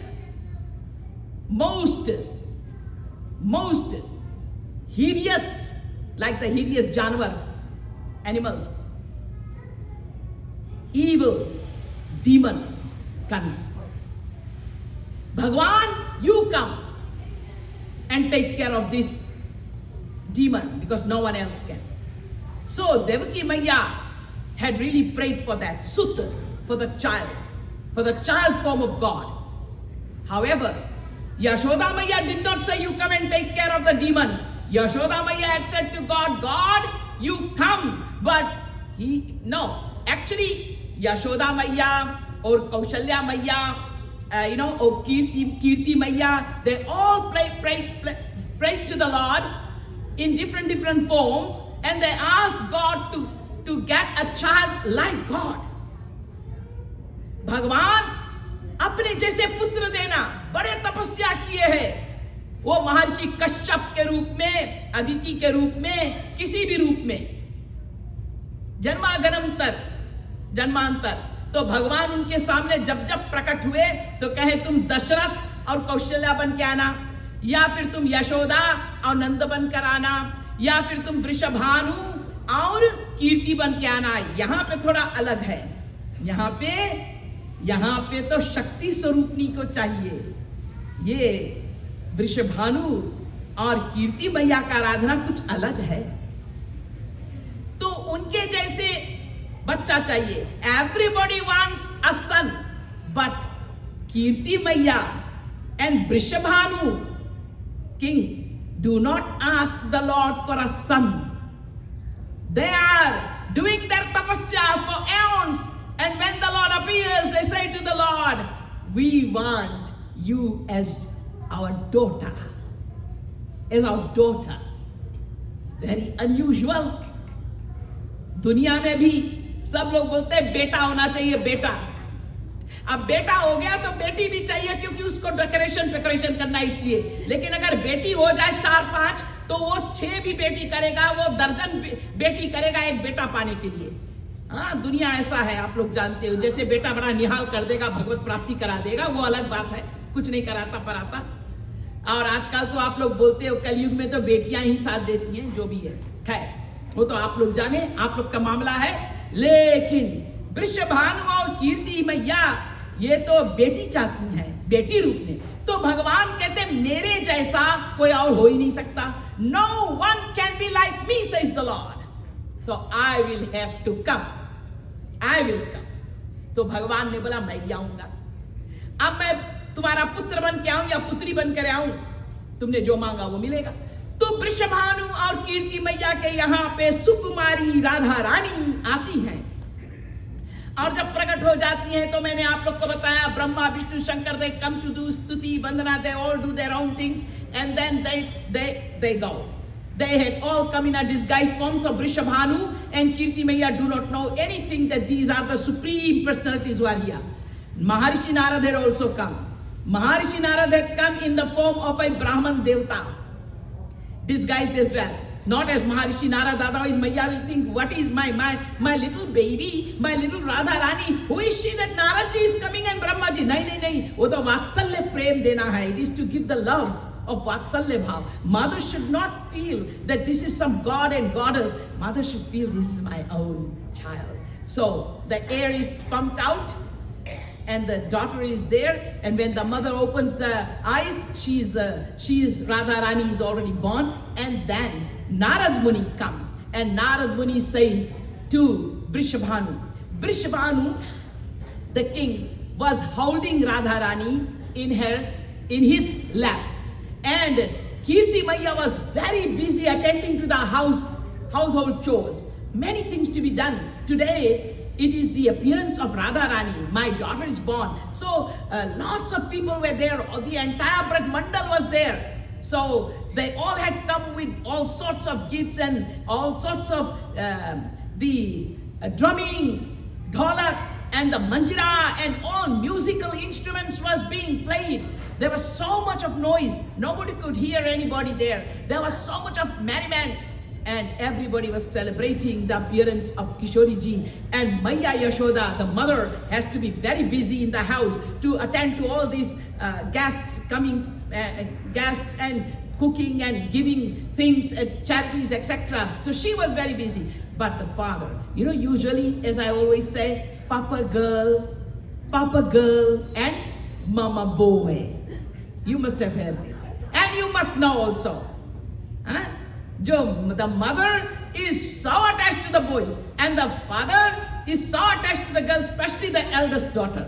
most hideous, like the hideous Janwar, animals, evil demon comes. Bhagwan, you come and take care of this demon because no one else can. So Devaki Maya had really prayed for that Sutta, for the child form of God. However, Yashoda Maya did not say, you come and take care of the demons. Yashoda Maya had said to God, God, you come. But actually Yashoda Maya or Kaushalya Maya, or Kirti Maya, they all prayed to the Lord in different forms, and they asked God to get a child like God. Bhagwan, अपने जैसे पुत्र देना, बड़े तपस्या किए हैं, वो महर्षि कश्यप के रूप में, अदिति के रूप में, किसी भी रूप में, जन्मांतर, तो भगवान उनके सामने जब प्रकट हुए तो कहे तुम दशरथ और कौशल्या बन के आना, या फिर तुम यशोदा और नंद बन कर आना, या फिर तुम वृषभानु और कीर्ति बन के आना। यहाँ पे थोड़ा अलग है, यहाँ पे तो शक्ति स्वरूपनी को चाहिए। ये वृषभानु और कीर्ति मैया का आराधना कुछ अलग है, तो उनके जैसे बच्चा चाहिए। Everybody wants a son, but Kirti Maya and Vrishabhanu king do not ask the Lord for a son. They are doing their tapasyas for aeons, and when the Lord appears, they say to the Lord, we want you as our daughter. Very unusual. दुनिया में भी सब लोग बोलते हैं बेटा होना चाहिए, बेटा। अब बेटा हो गया तो बेटी भी चाहिए, क्योंकि उसको डेकोरेशन करना है इसलिए। लेकिन अगर बेटी हो जाए 4-5 तो वो 6 भी बेटी करेगा, वो दर्जन बेटी करेगा एक बेटा पाने के लिए। हाँ, दुनिया ऐसा है, आप लोग जानते हो। जैसे बेटा बड़ा निहाल कर देगा, भगवत प्राप्ति करा देगा, वो अलग बात है, कुछ नहीं कराता पराता। और आजकल तो आप लोग बोलते हो कलयुग में तो बेटियां ही साथ देती हैं, जो भी है, खैर वो तो आप लोग जाने, आप लोग का मामला है। लेकिन वृषभानु और कीर्ति मैया ये तो बेटी चाहती हैं, बेटी रूप में। तो भगवान कहते मेरे जैसा कोई और हो ही नहीं सकता। No one can be like me, says the Lord. So I will have to come. I will come. तो भगवान ने बोला मैं भी आऊंगा। अब मैं तुम्हारा पुत्र बन के आऊं या पुत्री बन कर आऊं, तुमने जो मांगा वो मिलेगा। तो वृषभानु और कीर्ति मैया के यहाँ पे सुकुमारी राधा रानी आती हैं, और जब प्रकट हो जाती हैं तो मैंने आप लोग को बताया Brahma Vishnu Shankar they come to do स्तुति वंदना, they all do their own things, and then they go. They had all come in a disguised forms of Vrishabhanu, and Kirti Maya do not know anything that these are the supreme personalities who are here. Maharishi Narad had also come. Maharishi Narad had come in the form of a Brahman Devta, disguised as well. Not as Maharishi Narad, otherwise Maya will think, what is my little baby, my little Radha Rani, who is she that Narad ji is coming and Brahma ji? Nahi, wo to Vatsalya Prem dena hai. It is to give the love of Vatsalya Bhav. Mother should not feel that this is some god and goddess. Mother should feel this is my own child. So the air is pumped out, and the daughter is there, and when the mother opens the eyes, she is Radha Rani is already born, and then Narad Muni comes, and Narad Muni says to Vrishabhanu, the king, was holding Radha Rani in his lap, and Kirti Maya was very busy attending to the household chores. Many things to be done. Today, it is the appearance of Radha Rani. My daughter is born. So lots of people were there. The entire Braj Mandal was there. So they all had come with all sorts of gifts and all sorts of the drumming, dholak, and the manjira and all musical instruments was being played. There was so much of noise. Nobody could hear anybody there. There was so much of merriment. And everybody was celebrating the appearance of Kishori ji. And Maya Yashoda, the mother, has to be very busy in the house to attend to all these guests and cooking and giving things, charities, etc. So she was very busy. But the father, usually, as I always say, Papa girl, and Mama boy. You must have heard this. And you must know also. The mother is so attached to the boys, and the father is so attached to the girls, especially the eldest daughter.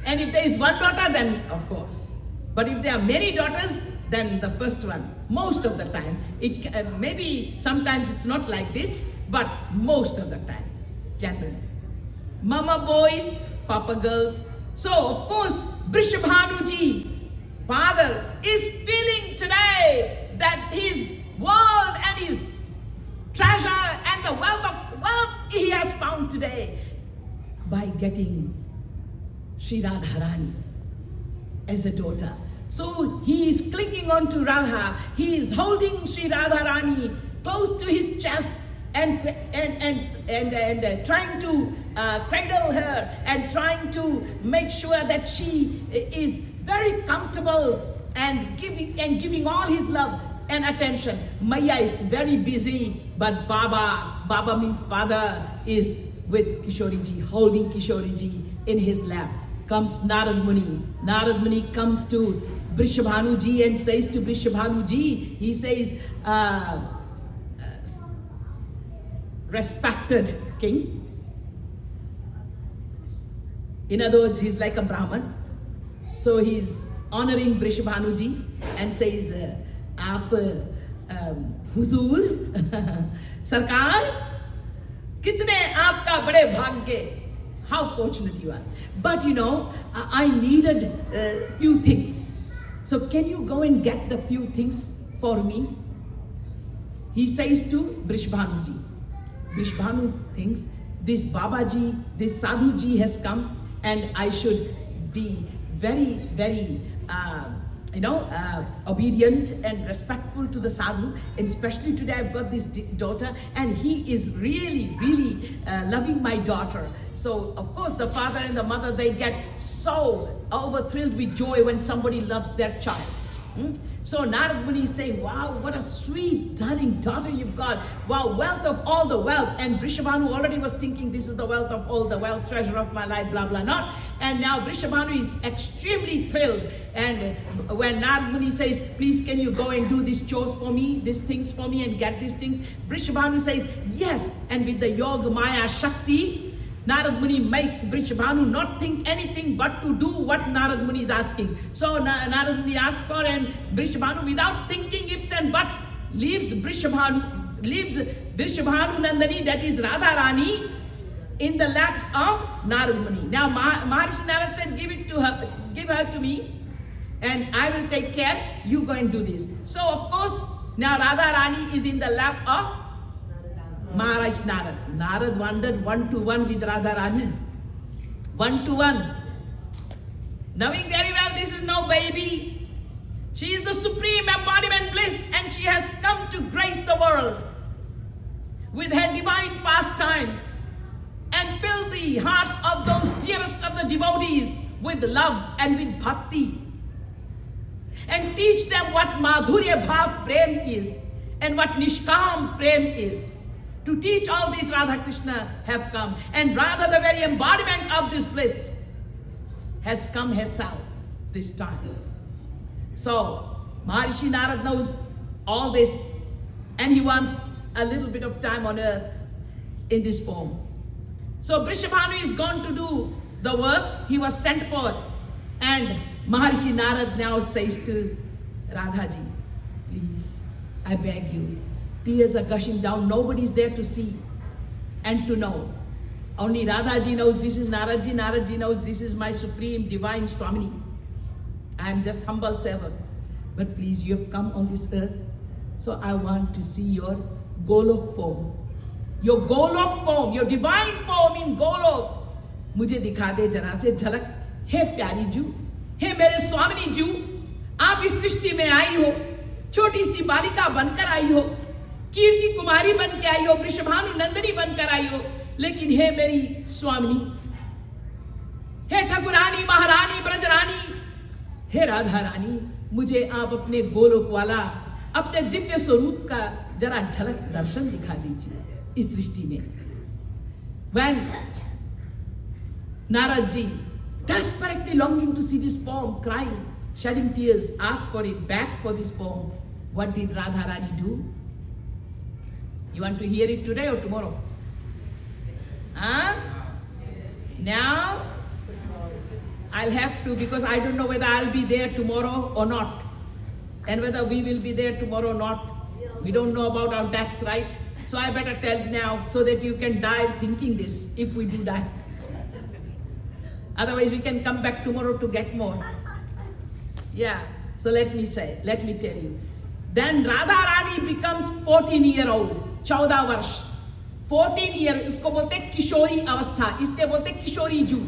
And if there is one daughter, then of course. But if there are many daughters, then the first one. Most of the time, maybe sometimes it's not like this, but most of the time, generally. Mama boys, Papa girls. So of course, Vrishabhanuji, father, is feeling today that his world and his treasure and the wealth he has found today by getting Sri Radharani as a daughter. So he is clinging on to Radha. He is holding Sri Radharani close to his chest and trying to cradle her and trying to make sure that she is very comfortable and giving all his love and attention. Maya is very busy, but Baba means father, is with Kishoriji, holding Kishoriji in his lap. Comes Narad Muni. Narad Muni comes to Vrishabhanuji and says to Vrishabhanuji, he says, respected king. In other words, he's like a Brahman. So he's honoring Vrishabhanuji and says, आप हुजूर सरकार कितने आपका बड़े भाग्य, how fortunate you are. But I needed a few things. So can you go and get the few things for me? He says to Vrishabhanuji. Vrishabhanu thinks, this Babaji, this Sadhuji has come, and I should be very, very obedient and respectful to the sadhu, and especially today I've got this daughter, and he is really, really loving my daughter. So of course the father and the mother, they get so overthrilled with joy when somebody loves their child. So Narad Muni is saying, wow, what a sweet, darling daughter you've got. Wow, wealth of all the wealth. And Vrishabhanu already was thinking, this is the wealth of all the wealth, treasure of my life, blah, blah, not. And now Vrishabhanu is extremely thrilled. And when Narad Muni says, please can you go and do these chores for me, these things for me, and get these things? Vrishabhanu says, yes. And with the Yoga Maya Shakti, Narad Muni makes Vrishabhanu not think anything but to do what Narad Muni is asking. So Narad Muni asks for, and Vrishabhanu, without thinking ifs and buts, leaves Vrishabhanu Nandani, that is Radharani, in the laps of Narad Muni. Now Maharishi Narad said, give her to me, and I will take care, you go and do this. So of course, now Radharani is in the lap of Maharishi Narad. Narad wandered 1-to-1 with Radharani. 1-to-1. Knowing very well this is no baby. She is the supreme embodiment bliss, and she has come to grace the world with her divine pastimes and fill the hearts of those dearest of the devotees with love and with bhakti, and teach them what Madhurya Bhav Prem is and what Nishkam Prem is. To teach all these, Radha Krishna have come, and Radha, the very embodiment of this bliss, has come herself this time. So Maharishi Narad knows all this, and he wants a little bit of time on earth in this form. So Vrishabhanu is gone to do the work he was sent for, and Maharishi Narad now says to Radhaji, please, I beg you, tears are gushing down, nobody's there to see and to know. Only Radhaji knows this is Naradji, Naradji knows this is my supreme divine Swamini. I am just humble servant. But please, you have come on this earth, so I want to see your Golok form. Your Golok form, your divine form in Golok. मुझे दिखा दे जरा से झलक। हे प्यारी जू, हे मेरे स्वामिनी जू, आप इस सृष्टि में आई हो, छोटी सी बालिका बनकर आई हो, कीर्ति कुमारी बन के आई हो, वृषभानु नंदिनी बनकर आई हो, लेकिन हे मेरी स्वामिनी, हे ठकुरानी, महारानी, ब्रजरानी, हे राधा रानी, मुझे आप अपने गोलोक वाला, अपने दिव्य स्वरूप का जरा झलक दर्शन दिखा दीजिए इस सृष्टि में। When Narad ji, desperately longing to see this form, crying, shedding tears, asked for it back for this form, what did Radharani do? You want to hear it today or tomorrow? Huh? Now? I'll have to, because I don't know whether I'll be there tomorrow or not. And whether we will be there tomorrow or not. We don't know about our deaths, right? So I better tell now so that you can die thinking this, if we do die. Otherwise we can come back tomorrow to get more. Yeah, so let me tell you. Then Radharani becomes 14-year-old, 14 वर्ष, 14 year, उसको बोलते किशोरी अवस्था, इसलिए बोलते किशोरी जू.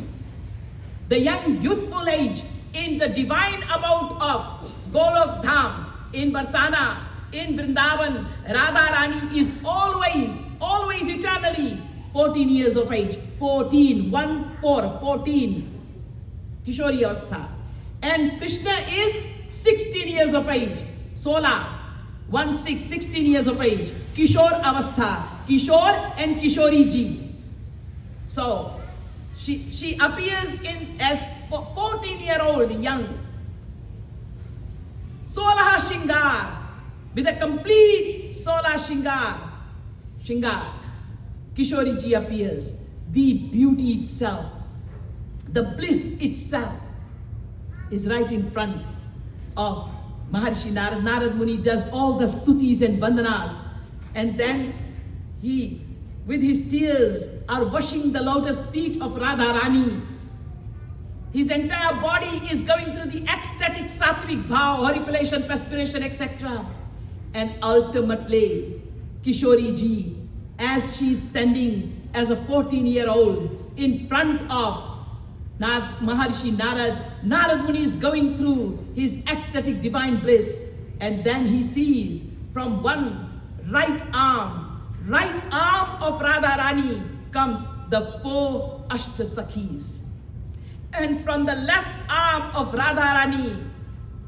The young youthful age in the divine abode of Golok Dham, in Barsana, in Vrindavan, Radharani is always eternally 14 years of age. 14, 14, Kishori Avastha. And Krishna is 16 years of age. 16 years of age. Kishore Avastha. Kishore and Kishori Ji. So, she appears as 14-year-old young. 16 Shingar. With a complete 16 Shingar. Kishori Ji appears. The beauty itself, the bliss itself is right in front of Maharshi Narad. Narad Muni does all the stutis and vandanas, and then he, with his tears, are washing the lotus feet of Radharani. His entire body is going through the ecstatic sattvic bhav, horripilation, perspiration, etc. And ultimately, Kishori Ji, as she is standing as a 14-year-old in front of Maharshi Narad, Narad Muni is going through his ecstatic divine bliss, and then he sees from one right arm of Radharani comes the 4 Ashtasakis, and from the left arm of Radharani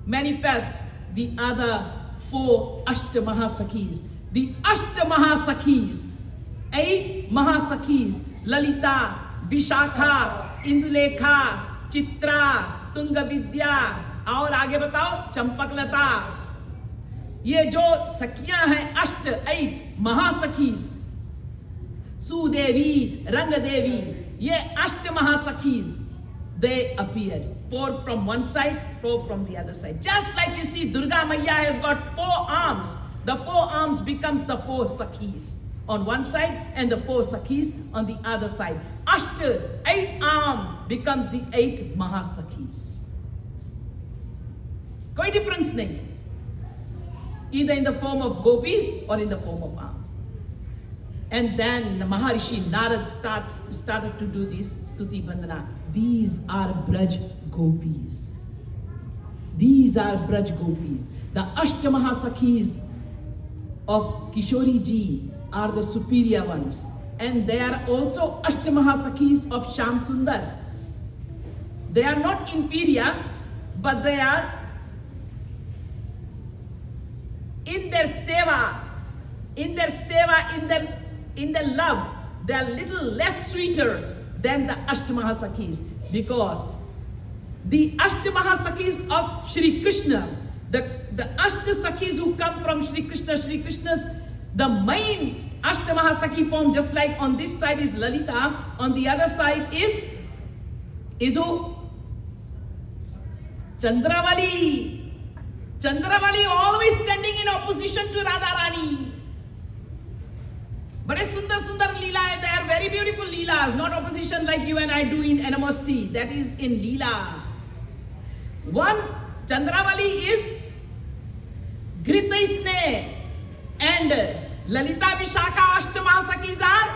manifest the other 4 Ashtamahasakis. The Ashtamahasakis, 8 Mahasakis, Lalita, Vishakha, Indulekha, Chitra, Tungavidya, और आगे बताओ चंपकलता. ये जो सखियां हैं अष्ट 8 महासखीस, सुदेवी, रंगदेवी, ये अष्ट महासखीस, they appear, 4 from one side, 4 from the other side. Just like you see Durga Maiya has got 4 arms. The 4 arms becomes the 4 sakhis on one side and the 4 sakhis on the other side. 8 arm becomes the 8 Mahasakhis. कोई difference नहीं. Either in the form of gopis or in the form of arms. And then the Maharishi Narad started to do this Stuti Bandhana. These are Braj gopis. These are Braj gopis. The Ashtamahasakhis of Kishori Ji are the superior ones. And they are also Ashtamahasakhis of Shyam Sundar. They are not inferior, but they are in their seva, in their love, they are little less sweeter than the Ashtamahasakis, because the Ashtamahasakis of Shri Krishna, the Ashtasakis who come from Shri Krishna's, the main Ashtamahasaki form, just like on this side is Lalita, on the other side is who? Chandravali. Chandravali always standing in opposition to Radharani. But a sundar leela, they are very beautiful leelas, not opposition like you and I do in animosity. That is in leela. One, Chandravali is Grita Sneh, and Lalita Vishakha Ashtamahasakis are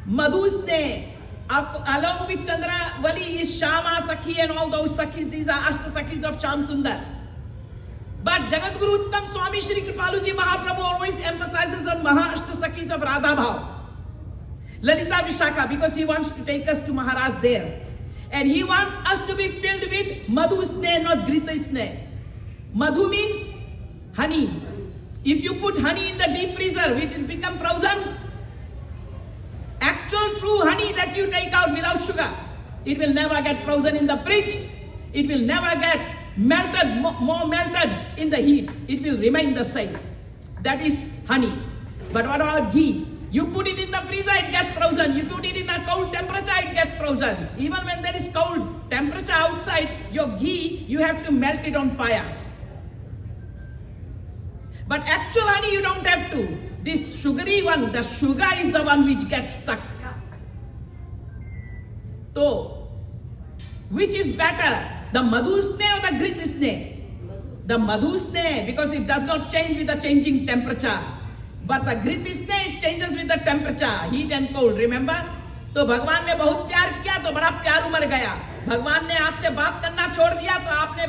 Madhu Sneh. along with Chandravali is Shama Sakhi and all those Sakhis. These are Ashta Sakhis of Sham Sundar. But Jagat Guru Uttam Swami Shri Kripaluji Mahaprabhu always emphasizes on Maha Ashta Sakhis of Radha Bhav. Lalita Vishakha, because he wants to take us to Maharaj there. And he wants us to be filled with Madhu Sneh, not Grita Sneh. Madhu means honey. If you put honey in the deep freezer, it will become frozen. Actual true honey that you take out without sugar, it will never get frozen in the fridge. It will never get melted, more melted in the heat. It will remain the same. That is honey. But what about ghee? You put it in the freezer, it gets frozen. You put it in a cold temperature, it gets frozen. Even when there is cold temperature outside, your ghee, you have to melt it on fire. But actual honey, you don't have to. This sugary one, the sugar is the one which gets stuck. So, which is better? The Madhu Sneh or the Grit Sneh? The Madhu Sneh, because it does not change with the changing temperature. But the Grit Sneh, it changes with the temperature, heat and cold, remember? तो भगवान ने बहुत प्यार किया तो बड़ा प्यार उमड़ गया. भगवान ने आपसे बात करना छोड़ दिया तो आपने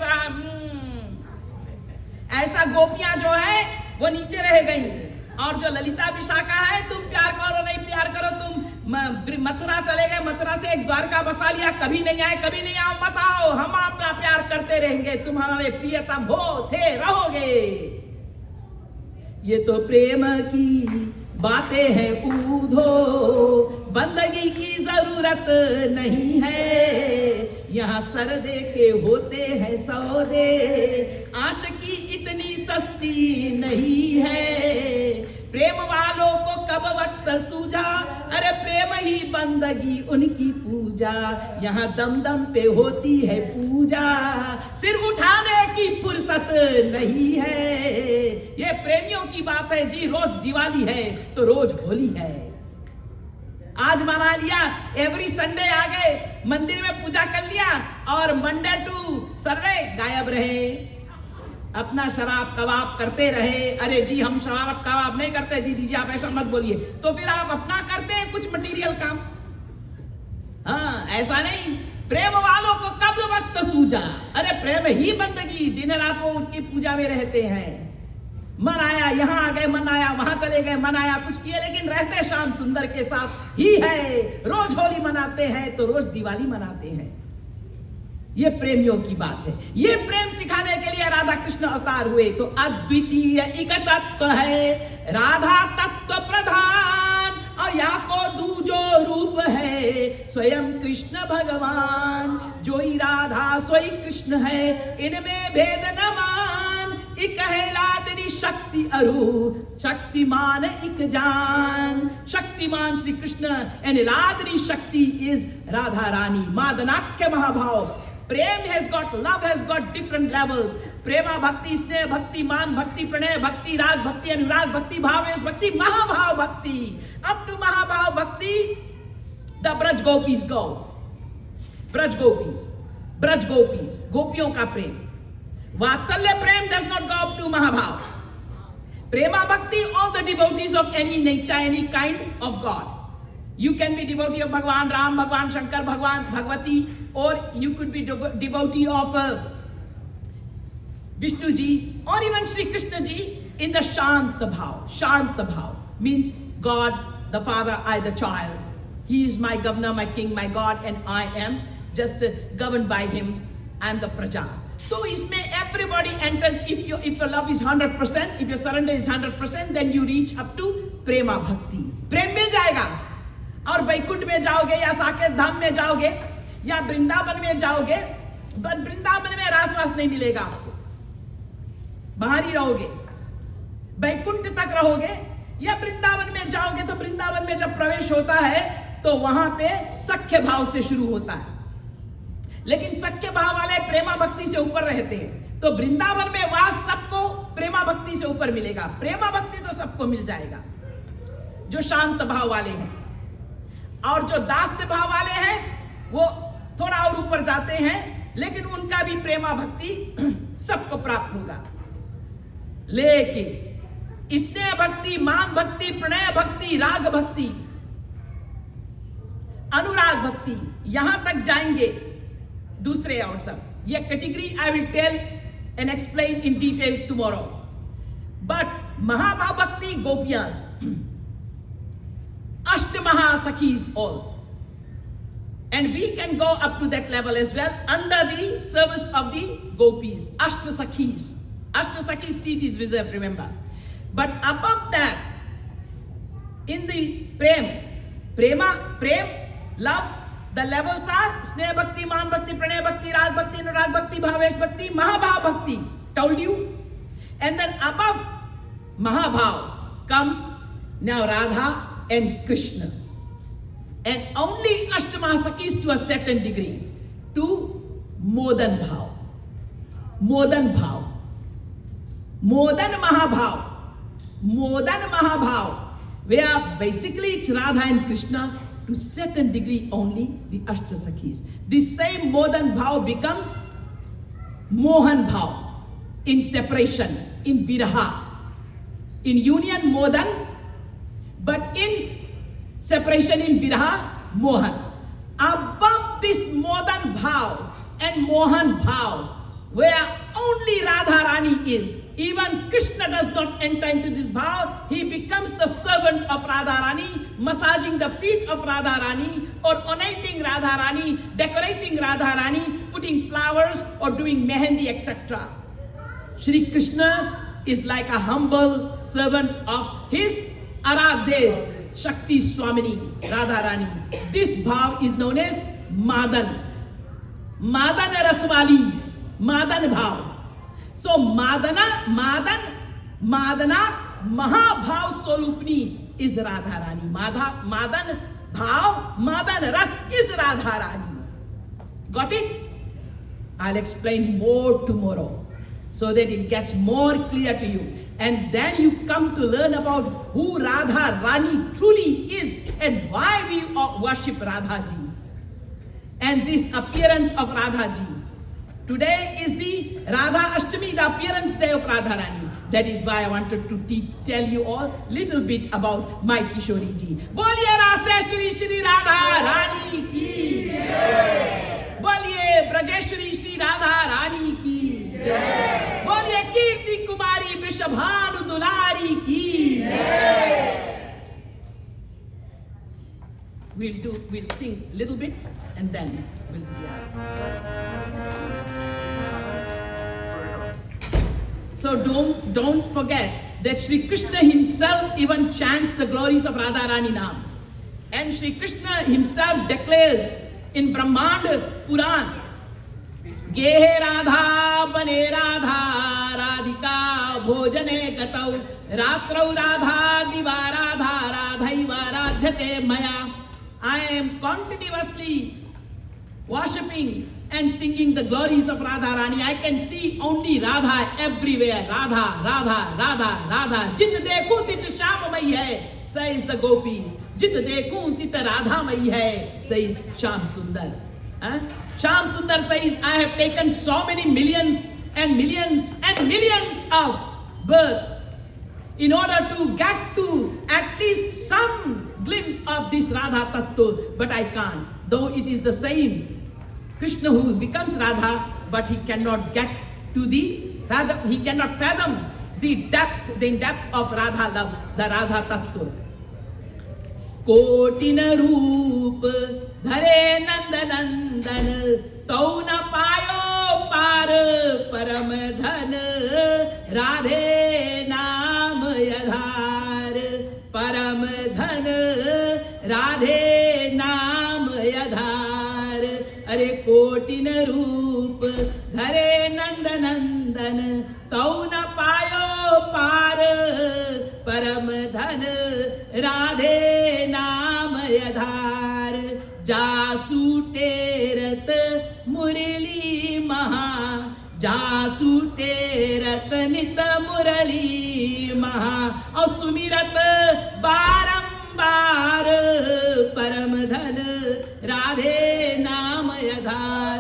ऐसा गोपियां जो है वो नीचे रह गई. और जो ललिता विशाखा है, तुम प्यार करो नहीं प्यार करो, तुम मथुरा चले गए, मथुरा से एक द्वारका बसा लिया, कभी नहीं आए, कभी नहीं आओ, मत आओ, हम अपना प्यार करते रहेंगे, तुम हमारे प्रियतम हो थे रहोगे. ये तो प्रेम की बातें हैं ऊधो, बंदगी की जरूरत नहीं है, यहाँ सर दे के होते हैं सौदे, आशिकी इतनी सस्ती नहीं है. प्रेम वालों को कब वक्त सूझा, अरे प्रेम ही बंदगी उनकी पूजा, यहाँ दम दम पे होती है पूजा, सिर उठाने की फुर्सत नहीं है. ये प्रेमियों की बात है जी. रोज दिवाली है तो रोज होली है. आज मना लिया, एवरी संडे आ गए, मंदिर में पूजा कर लिया और मंडे टू सैटरडे गायब रहे, अपना शराब कबाब करते रहे. अरे जी हम शराब कबाब नहीं करते दीदी जी, आप ऐसा मत बोलिए. तो फिर आप अपना करते हैं कुछ मटेरियल काम. हाँ, ऐसा नहीं. प्रेम वालों को कब वक्त सूझा, अरे प्रेम ही बंदगी, दिन रात वो उनकी पूजा में रहते हैं. मन आया यहाँ आ गए, मन आया वहां चले गए, मन आया कुछ किए, लेकिन रहते श्याम सुंदर के साथ ही है. रोज होली मनाते हैं तो रोज दिवाली मनाते हैं. ये प्रेमियों की बात है. ये प्रेम सिखाने के लिए राधा कृष्ण अवतार हुए. तो अद्वितीय एक तत्व है, राधा तत्व प्रधान, और या को दूजो रूप है स्वयं कृष्ण भगवान. जो ही राधा सोई कृष्ण है, इनमें भेद न मान, इक है लादनी शक्ति अरु, शक्तिमान इक जान. शक्तिमान श्री कृष्ण एंड लादनी शक्ति इज राधा रानी. मादनाख्य महाभाव. Prem has got, love has got different levels. Prema bhakti, sneh bhakti, man bhakti, pranay bhakti, rag bhakti, anurag bhakti, bhavesh bhakti, mahabhav bhakti. Up to mahabhav bhakti, the Braj gopis go. Braj gopis. Braj gopis. Gopiyon ka prem. Vatsalya prem does not go up to mahabhav. Prema bhakti, all the devotees of any nature, any kind of God. You can be devotee of Bhagwan Ram, Bhagwan Shankar, Bhagwan Bhagwati, or you could be devotee of Vishnu ji, or even Shri Krishna ji in the Shanta Bhav. Shanta Bhav means God, the Father, I the child. He is my governor, my king, my God, and I am just governed by him. I am the praja. So isme everybody enters. If your love is 100%, if your surrender is 100%, then you reach up to prema bhakti. Prem mil jayega. और वैकुंठ में जाओगे या साकेत धाम में जाओगे या वृंदावन में जाओगे, but Vrindavan में रासवास नहीं मिलेगा आपको, बाहर ही रहोगे. वैकुंठ तक रहोगे या वृंदावन में जाओगे तो वृंदावन में जब प्रवेश होता है तो वहां पे सख्य भाव से शुरू होता है. लेकिन सख्य भाव वाले प्रेमा भक्ति से ऊपर रहते हैं. तो वृंदावन में वास सबको प्रेमा भक्ति से ऊपर मिलेगा. प्रेमा भक्ति तो सबको मिल जाएगा जो शांत भाव वाले हैं. और जो दास्य भाव वाले हैं वो थोड़ा और ऊपर जाते हैं, लेकिन उनका भी प्रेमा भक्ति सबको प्राप्त होगा. लेकिन स्नेह भक्ति, मान भक्ति, प्रणय भक्ति, राग भक्ति, अनुराग भक्ति, यहां तक जाएंगे दूसरे और सब. ये category I will tell and explain in detail tomorrow. But महाभाव भक्ति गोपियास, Ashtamahasakis all. And we can go up to that level as well under the service of the gopis, Ashtasakis. Ashtasakis seat is reserved, remember. But above that, in the prem, love, the levels are Sneha Bhakti, Man Bhakti, Pranay Bhakti, Rag Bhakti, Anurag Bhakti, Bhavesh Bhakti, Mahabhav Bhakti. Told you? And then above Mahabhav comes now Radha and Krishna. And only Ashtamasakis to a certain degree to Modan Bhav. Modan Bhav. Modan Mahabhav. Modan Mahabhav. Where basically it's Radha and Krishna, to certain degree only the Ashtasakis. This same Modan Bhav becomes Mohan Bhav in separation, in Viraha. In union, Modan, but in separation, in Viraha, Mohan. Above this Modan Bhav and Mohan Bhav, where only Radha Rani is, even Krishna does not enter into this bhav. He becomes the servant of Radha Rani, massaging the feet of Radha Rani, or anointing Radha Rani, decorating Radha Rani, putting flowers or doing mehendi, etc. Shri Krishna is like a humble servant of his Aradhe Shakti Swamini, Radha Rani. This bhav is known as Madan. Madan Raswali, Madan bhav. So Madana, Mahabhav Swarupni is Radha Rani. Madan bhav, Madan Ras is Radha Rani. Got it? I'll explain more tomorrow, so that it gets more clear to you. And then you come to learn about who Radha Rani truly is and why we worship Radha Ji. And this appearance of Radha Ji. Today is the Radha Ashtami, the appearance day of Radha Rani. That is why I wanted to tell you all little bit about my Kishori Ji. Boliye Raseshwari Shri Radha Rani ki jai. Boliye Brajeshwari Shri Radha Rani ki jai. Boliye Kirti Kumari Vrishabhanu Dulari ki jai. We'll sing a little bit and then we'll do that. So don't forget that Sri Krishna himself even chants the glories of Radha Rani Naam. And Sri Krishna himself declares in Brahmanda Puran, Gehe Radha Bane Radha Radhika Bhojane Gatau Ratrau Radha Diva Radha Radhaiva Radhyate Maya. I am continuously worshipping and singing the glories of Radha Rani. I can see only Radha everywhere. Radha, Radha, Radha, Radha. Jit dekhu tit Sham mai hai, says the gopis. Jit dekhu tit Radha mai hai, says Sham Sundar. Sham Sundar says, I have taken so many millions and millions and millions of birth in order to get to at least some glimpse of this Radha Tattva, but I can't. Though it is the same Krishna who becomes Radha, but he cannot get to he cannot fathom the depth of Radha love, the Radha Tattva. Kotina Roop Dhare Nanda Nandan Tauna Payo Par Param Dhan Radhe Naam Yadhar Param Dhan Radhe Naam Yadhar Are Kotina Roop Dhare Nanda Nandan Tauna Payo Par Param Dhan Radhe Naam Yadhar Jasu Terat Murali Maha Jasu Terat Nita Murali Maha Aur Sumirat Barambar Param Dhan Radhe Naam Yadhar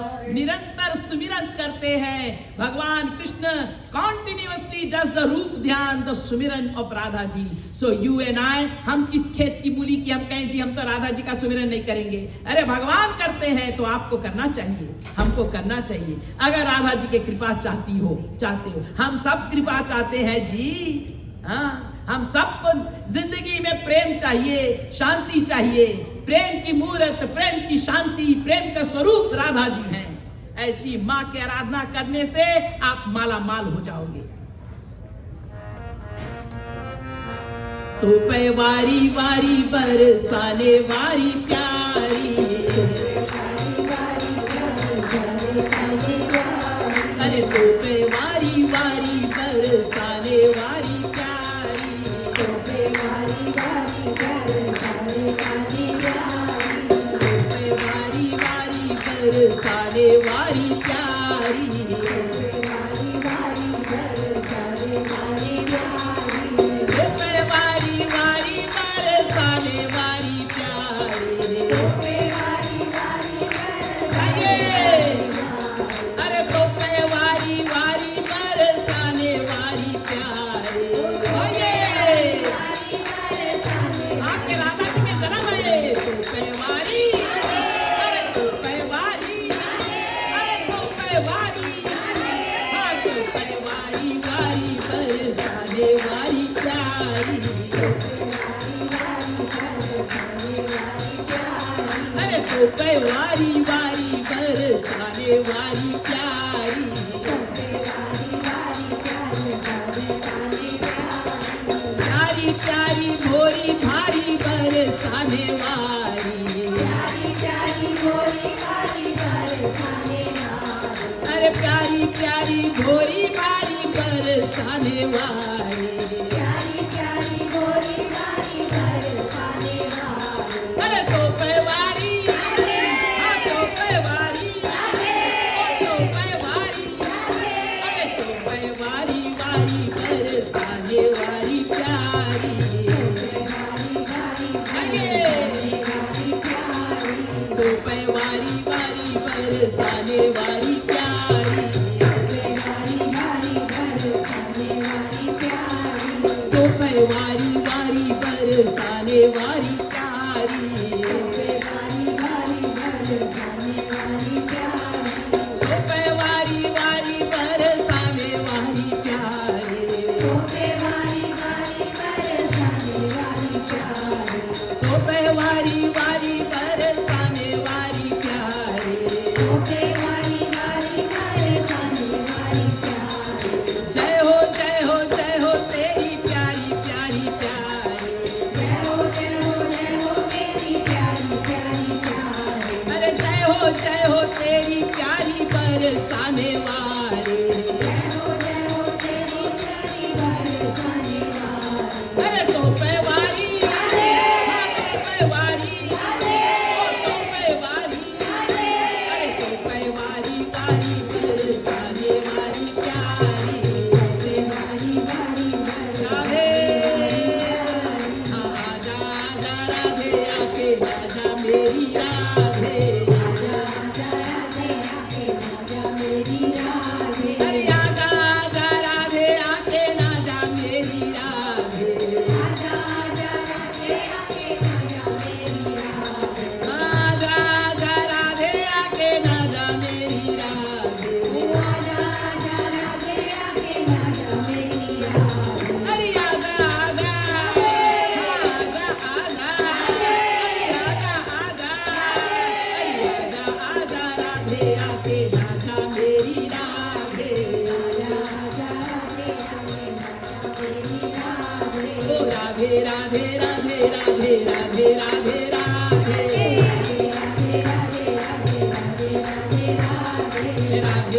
निरंतर सुमिरन करते हैं। भगवान Krishna continuously does the रूप ध्यान, the sumiran of Radha ji. So you and I, हम किस खेत की मूली की हम कहें जी हम तो राधा जी का सुमिरन नहीं करेंगे? अरे भगवान करते हैं तो आपको करना चाहिए, हमको करना चाहिए। अगर राधा जी की कृपा चाहते हो, हम सब कृपा चाहते हैं जी। हाँ, हम सबको जिंदगी में प्रेम चाहिए, शांति चाहिए। प्रेम की मूर्त, प्रेम की शांति, प्रेम का स्वरूप राधा जी हैं। ऐसी मां की आराधना करने से आप माला माल हो जाओगे। तो पे वारी वारी बरसाने वारी प्यारी, अरे तो पे वारी वारी बरसाने वारी प्यारी, तो पे वारी वारी बरसाने वारी प्यारी, तो पे वारी वारी बरसाने वारी प्यारी, तो पे वारी वारी बरसाने वारी प्यारी, तो पे वारी वारी बरसाने वारी प्यारी, तो पे वारी वारी बरसाने, अरे तो पे वारी वारी बरसाने वारी प्यारी। आपके राधा जी में जन्म है। तो पे वारी, अरे तो पे वारी, अरे तो पे वारी, हाँ तो पे वारी वारी बरसाने वारी प्यारी, अरे तो पे वारी वारी बरसाने वारी प्यारी, प्यारी प्यारी भोरी भारी बरसाने वारी, प्यारी प्यारी भोरी भारी बरसाने वारी, अरे प्यारी प्यारी भोरी भारी बरसाने वारी, प्यारी प्यारी भोरी भारी बरसाने वारी, अरे तो पे वारी, हाँ तो पे वारी, तो पे वारी, अरे तो पे वारी वारी बरसाने वारी प्यारी, तो पे वारी वारी बरसाने वारी प्यारी, तो पे वारी वारी बरसाने वारी प्यारी, तो पे वारी वारी बरसाने वारी प्यारी, तो पे वारी वारी बरसाने वारी प्यारी, तो पे वारी वारी बरसाने वारी प्यारी, तो पे वारी वारी बरसाने वारी प्यारी। जय हो जय हो जय हो तेरी प्यारी प्यारी प्यारी, जय हो तेरी प्यारी प्यारी प्यारी, अरे जय हो तेरी प्यारी बरसाने वाली, जय हो तेरी प्यारी बरसाने वाली, अरे तो पे वारी, हाँ तो पे वारी, तो पे वारी, अरे तो पे वारी वारी बरसाने वारी प्यारी, पे वारी वारी राधे, हाँ आजा आजा राधे आके आजा मेरी राधे, आजा आजा राधे आके आजा मेरी राधे, अरे आजा आजा राधे आके आजा मेरी राधे, आजा आजा राधे आके आजा मेरी राधे, आजा आजा राधे आके आजा मेरी राधे, आजा आजा राधे आके आजा मेरी राधे, अरे आजा आजा, आजा आजा, आजा आजा, अरे आजा आजा राधे आके आजा मेरी राधे, आजा आजा राधे आके आजा मेरी राधे, ओ राधे राधे राधे राधे राधे राधे राधे, राधे राधे राधे राधे राधे राधे राधे, राधे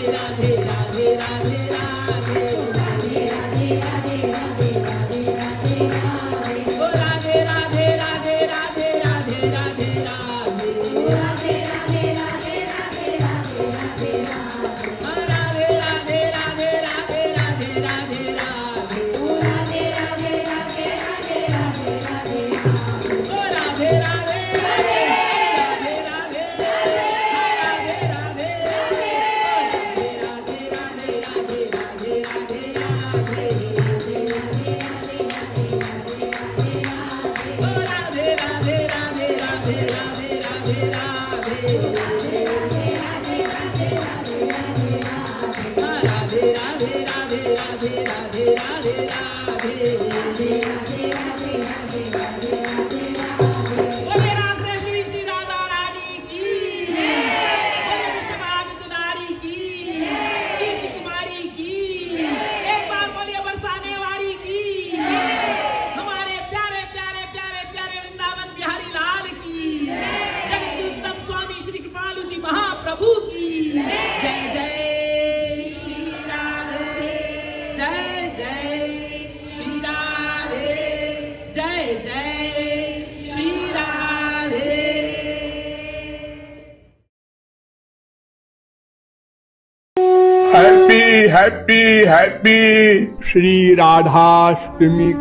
राधे राधे राधे राधे राधे राधे, ओ राधे राधे राधे राधे राधे राधे राधे, ओ राधे राधे राधे राधे राधे राधे राधे, राधे राधे राधे राधे राधे राधे राधे, ओ राधे राधे राधे राधे राधे राधे राधे, ओ राधे राधे राधे राधे राधे राधे राधे। बोले रासे श्री राधा रानी की, बोले विश्वभानु दुलारी की, कीर्ति कुमारी की, एक बार बोलिए बरसाने वाली की, हमारे प्यारे प्यारे प्यारे प्यारे वृंदावन बिहारी लाल की, जगत के उत्तम स्वामी श्री कृपालु जी महाप्रभु की जय जय श्री राधे, जय जय श्री राधे, जय जय Shri Radhe. Happy happy happy Shri Radhashtami.